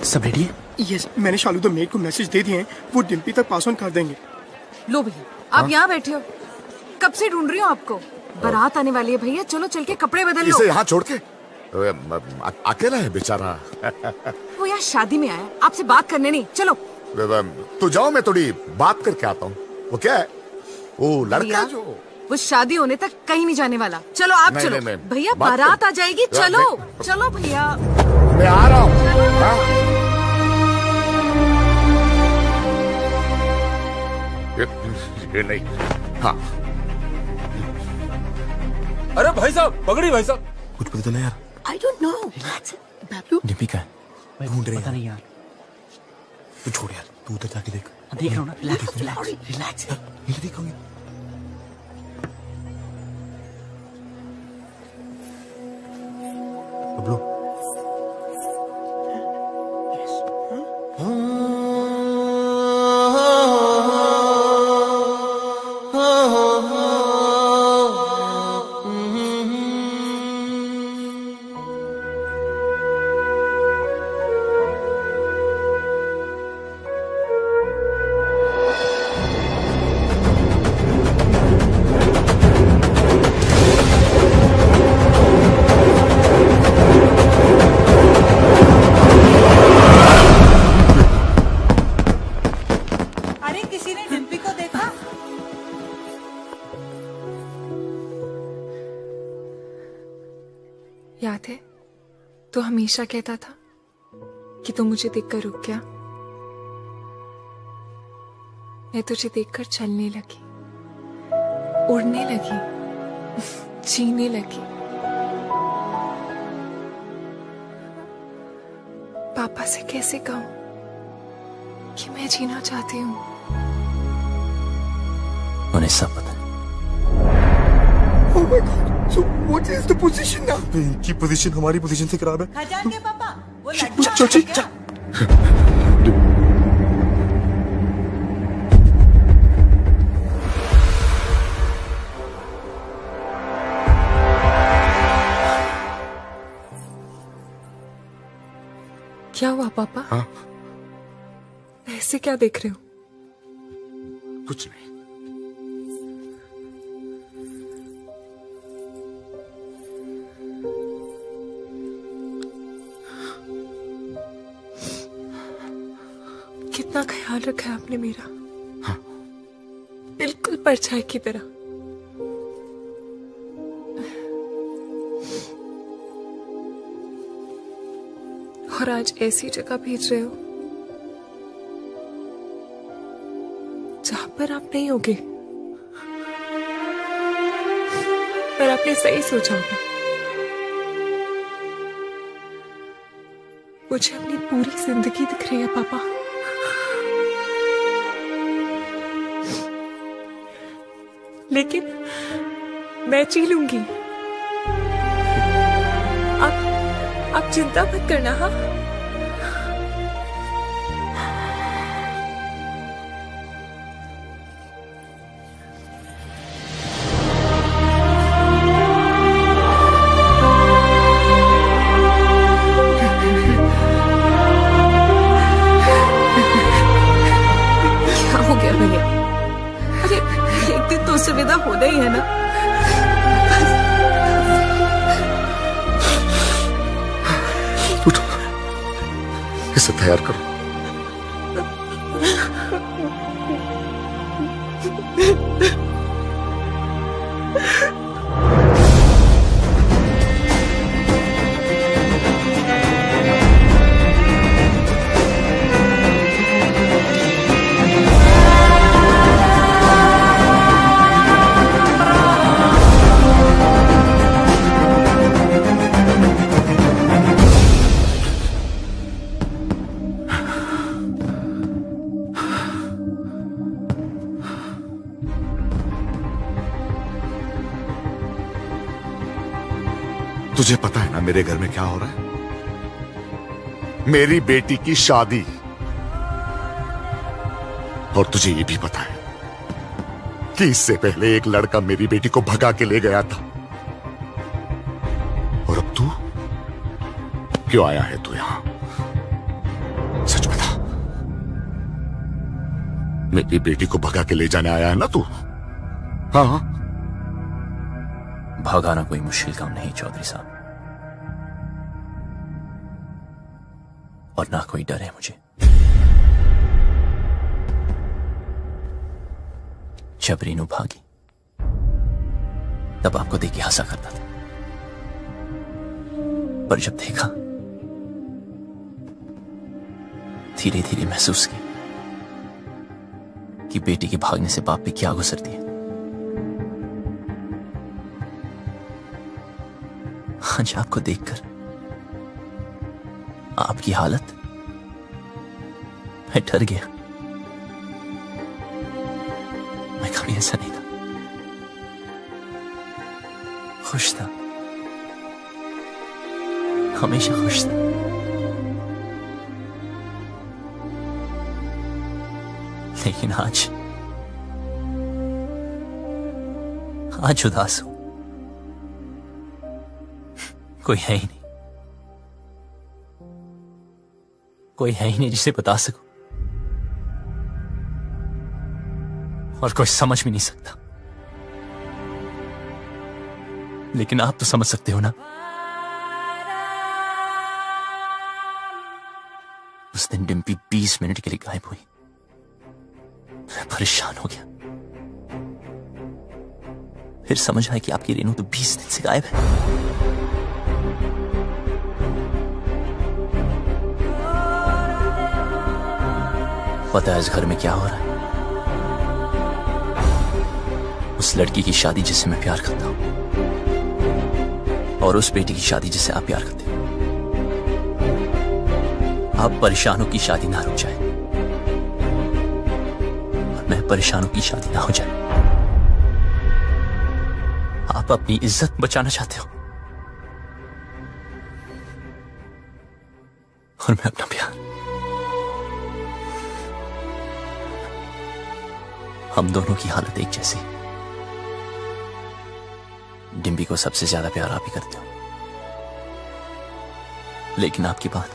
सब रेडी है? यस, मैंने शालू द मेड को मैसेज दे दिए हैं, वो डिम्पी तक पास ऑन कर देंगे। लो भैया, आप यहाँ बैठे हो, कब से ढूंढ रही हूँ आपको। बारात आने वाली है भैया, चलो चल के कपड़े बदल लो। इसे यहाँ छोड़ के अकेला है बेचारा। वो यहाँ शादी में आया, आपसे बात करने नहीं। चलो तू जाओ, मैं थोड़ी बात करके आता हूँ। वो क्या है? वो लड़का जो वो शादी होने तक कहीं नहीं जाने वाला। चलो आप नहीं, चलो नहीं, नहीं, भैया, बात बारात कर। आ जाएगी। चलो चलो भैया, मैं आ रहा हूँ। हाँ? ये नहीं। हाँ, अरे भाई साहब, पगड़ी भाई साहब। कुछ पता चला यार? I don't know. Bablu Dimpy का है, ढूंढ रहे पता हैं। नहीं यार। तू छोड़ यार, तू उधर जाके देख। देख रहा हूँ ना, रिलैक्स रिलैक्स रिलैक्स। नहीं देखोगे? बबलू, अरे किसी ने डिम्पी को देखा? याद है तो हमेशा कहता था कि तू मुझे देखकर रुक गया। मैं तुझे देखकर चलने लगी, उड़ने लगी, जीने लगी। पापा से कैसे कहूं कि मैं जीना चाहती हूँ। उन्हें सब पता है। Oh my God! So what is the position now? इनकी पोजीशन हमारी पोजीशन से खराब है। खजान के पापा, वो चल चल चल। क्या हुआ पापा? हाँ? ऐसे क्या देख रहे हो? कुछ नहीं। कितना ख्याल रखा है आपने मेरा। हाँ। बिल्कुल परछाई की तरह। और आज ऐसी जगह भेज रहे हो जहां पर आप नहीं होगे। पर आपने सही सोचा होगा। मुझे अपनी पूरी जिंदगी दिख रही है पापा। लेकिन मैं जी लूंगी। आप चिंता मत करना। हाँ, क्या हो गया भैया? अरे से तैयार करो। तुझे पता है ना मेरे घर में क्या हो रहा है? मेरी बेटी की शादी। और तुझे ये भी पता है कि इससे पहले एक लड़का मेरी बेटी को भगा के ले गया था। और अब तू क्यों आया है तू यहां? सच बता, मेरी बेटी को भगा के ले जाने आया है ना तू? हाँ। भगाना कोई मुश्किल काम नहीं चौधरी साहब, और ना कोई डर है मुझे। जब रीनू भागी तब आपको देख के हंसा करता था, पर जब देखा धीरे धीरे महसूस किया कि बेटी के भागने से बाप पे क्या गुजरती है। आज आपको देखकर आपकी हालत, मैं डर गया। मैं कभी ऐसा नहीं था, खुश था, हमेशा खुश था। लेकिन आज उदास हूं। कोई है ही नहीं, कोई है ही नहीं जिसे बता सकूं, और कोई समझ भी नहीं सकता। लेकिन आप तो समझ सकते हो ना। उस दिन डिम्पी 20 मिनट के लिए गायब हुई। मैं परेशान हो गया। फिर समझ आया कि आपकी रेनू तो 20 दिन से गायब है। पता है इस घर में क्या हो रहा है? उस लड़की की शादी जिससे मैं प्यार करता हूं, और उस बेटी की शादी जिससे आप प्यार करते हो। आप परेशानों की शादी ना रुक जाए, और मैं परेशानों की शादी ना हो जाए। आप अपनी इज्जत बचाना चाहते हो, और मैं अपना प्यार। हम दोनों की हालत एक जैसी। डिम्पी को सबसे ज्यादा प्यार आप ही करते हो, लेकिन आपकी बात,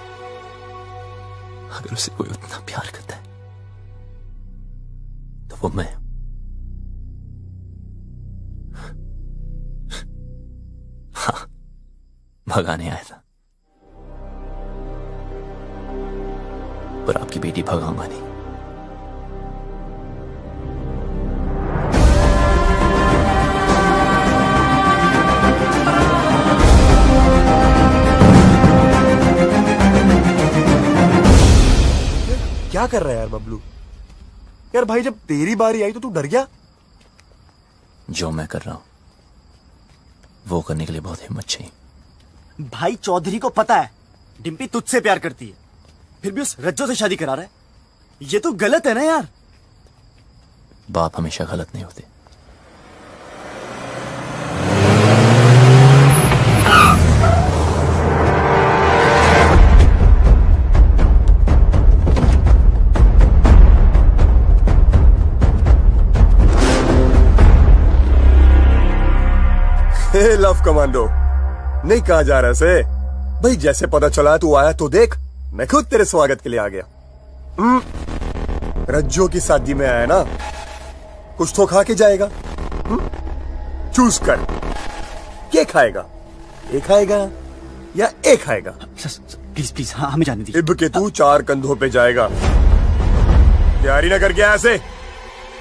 अगर उसे कोई उतना प्यार करता है तो वो मैं। हाँ, भगाने आया था, पर आपकी बेटी भगाऊंगा नहीं। क्या कर रहा है यार बबलू? यार भाई, जब तेरी बारी आई तो तू डर गया? जो मैं कर रहा हूं वो करने के लिए बहुत हिम्मत चाहिए। भाई चौधरी को पता है डिम्पी तुझसे प्यार करती है, फिर भी उस रज्जो से शादी करा रहा है। ये तो गलत है ना यार। बाप हमेशा गलत नहीं होते। लव कमांडो नहीं कहा जा रहा से भाई। जैसे पता चला तू आया तो देख, मैं खुद तेरे स्वागत के लिए आ गया। रज्जो की शादी में आया ना, कुछ तो खा के जाएगा। चूज कर, क्या खाएगा? एक खाएगा या एक खाएगा? प्लीज प्लीज, हाँ हमें जाने दीजिए। इब के तू 4 कंधों पे जाएगा। तैयारी ना करके आया ऐसे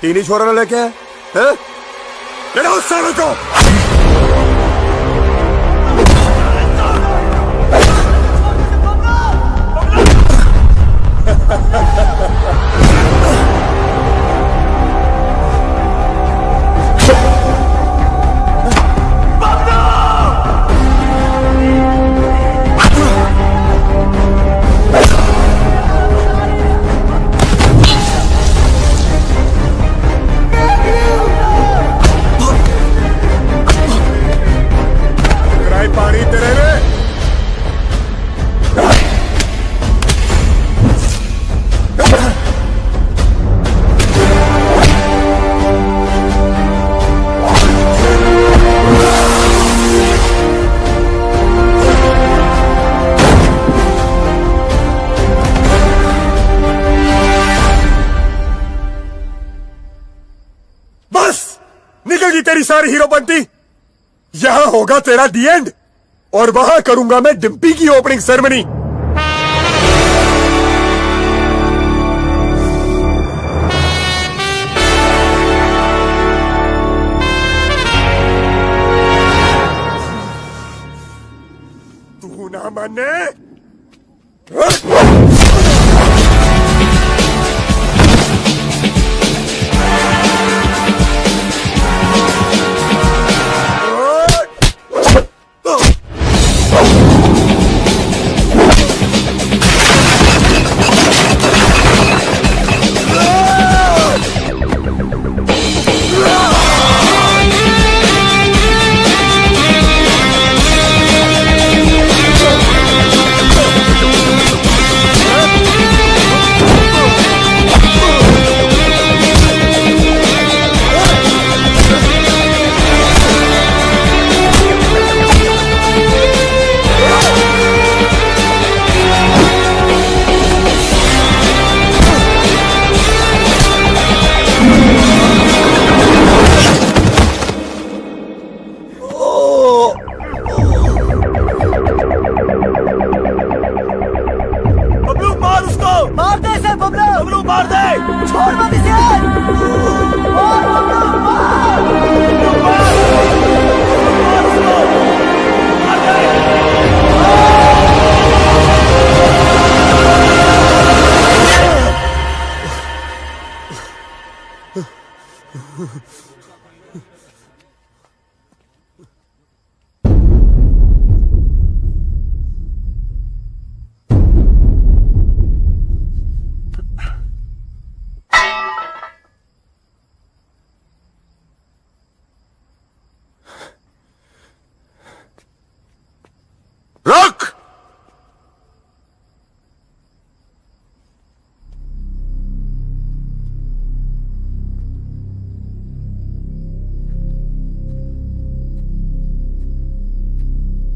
3 ही छोरा ना लेके आया है? ले लो उस साले को। पानी तेरे में। बस निकल गई तेरी सारी हीरो बनती। यहां होगा तेरा दी एंड और वहां करूंगा मैं डिम्पी की ओपनिंग सेरेमनी। तू ना माने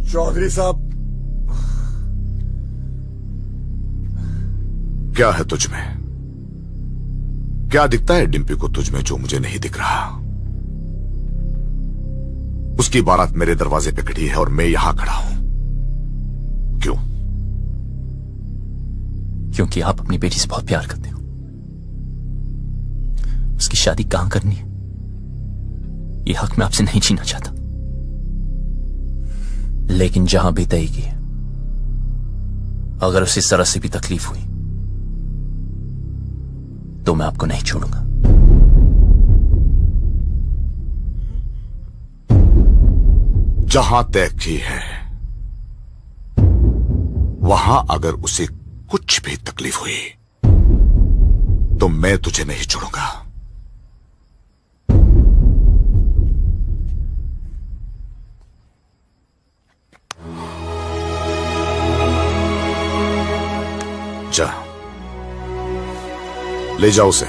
चौधरी साहब, क्या है तुझ में? क्या दिखता है डिम्पी को तुझ में जो मुझे नहीं दिख रहा? उसकी बारात मेरे दरवाजे पे खड़ी है और मैं यहां खड़ा हूं। क्यों? क्योंकि आप अपनी बेटी से बहुत प्यार करते हो। उसकी शादी कहां करनी है ये हक मैं आपसे नहीं छीनना चाहता, लेकिन जहां भी तय की, अगर उसे जरा सी भी तकलीफ हुई तो मैं आपको नहीं छोड़ूंगा। जहां तय की है वहां अगर उसे कुछ भी तकलीफ हुई तो मैं तुझे नहीं छोड़ूंगा। जा, ले जाओ उसे।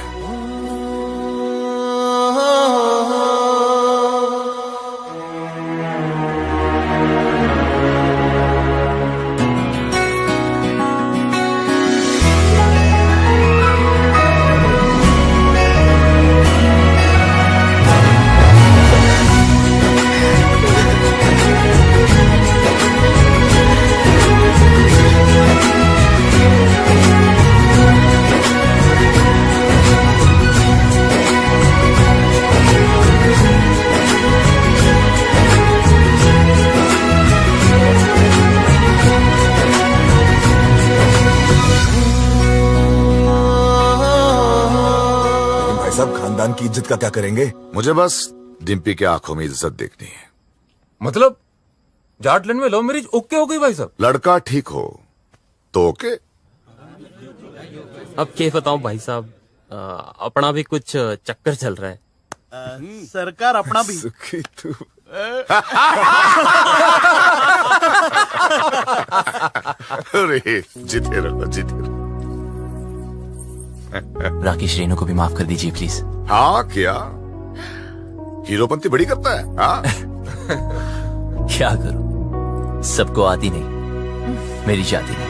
खानदान की इज्जत का क्या करेंगे? मुझे बस डिम्पी के आंखों में इज्जत देखनी है। मतलब जाटलैंड में लव मैरिज ओके हो गई भाई साहब? लड़का ठीक हो तो ओके। अब क्या बताऊं भाई साहब, अपना भी कुछ चक्कर चल रहा है। सरकार अपना भी सुखी तू। अरे जीते रहो, जीते रहो। राकेश, रेनू को भी माफ कर दीजिए प्लीज। हाँ क्या हीरोपंती बड़ी करता है? हाँ क्या करूं, सबको आती नहीं, मेरी जाती नहीं।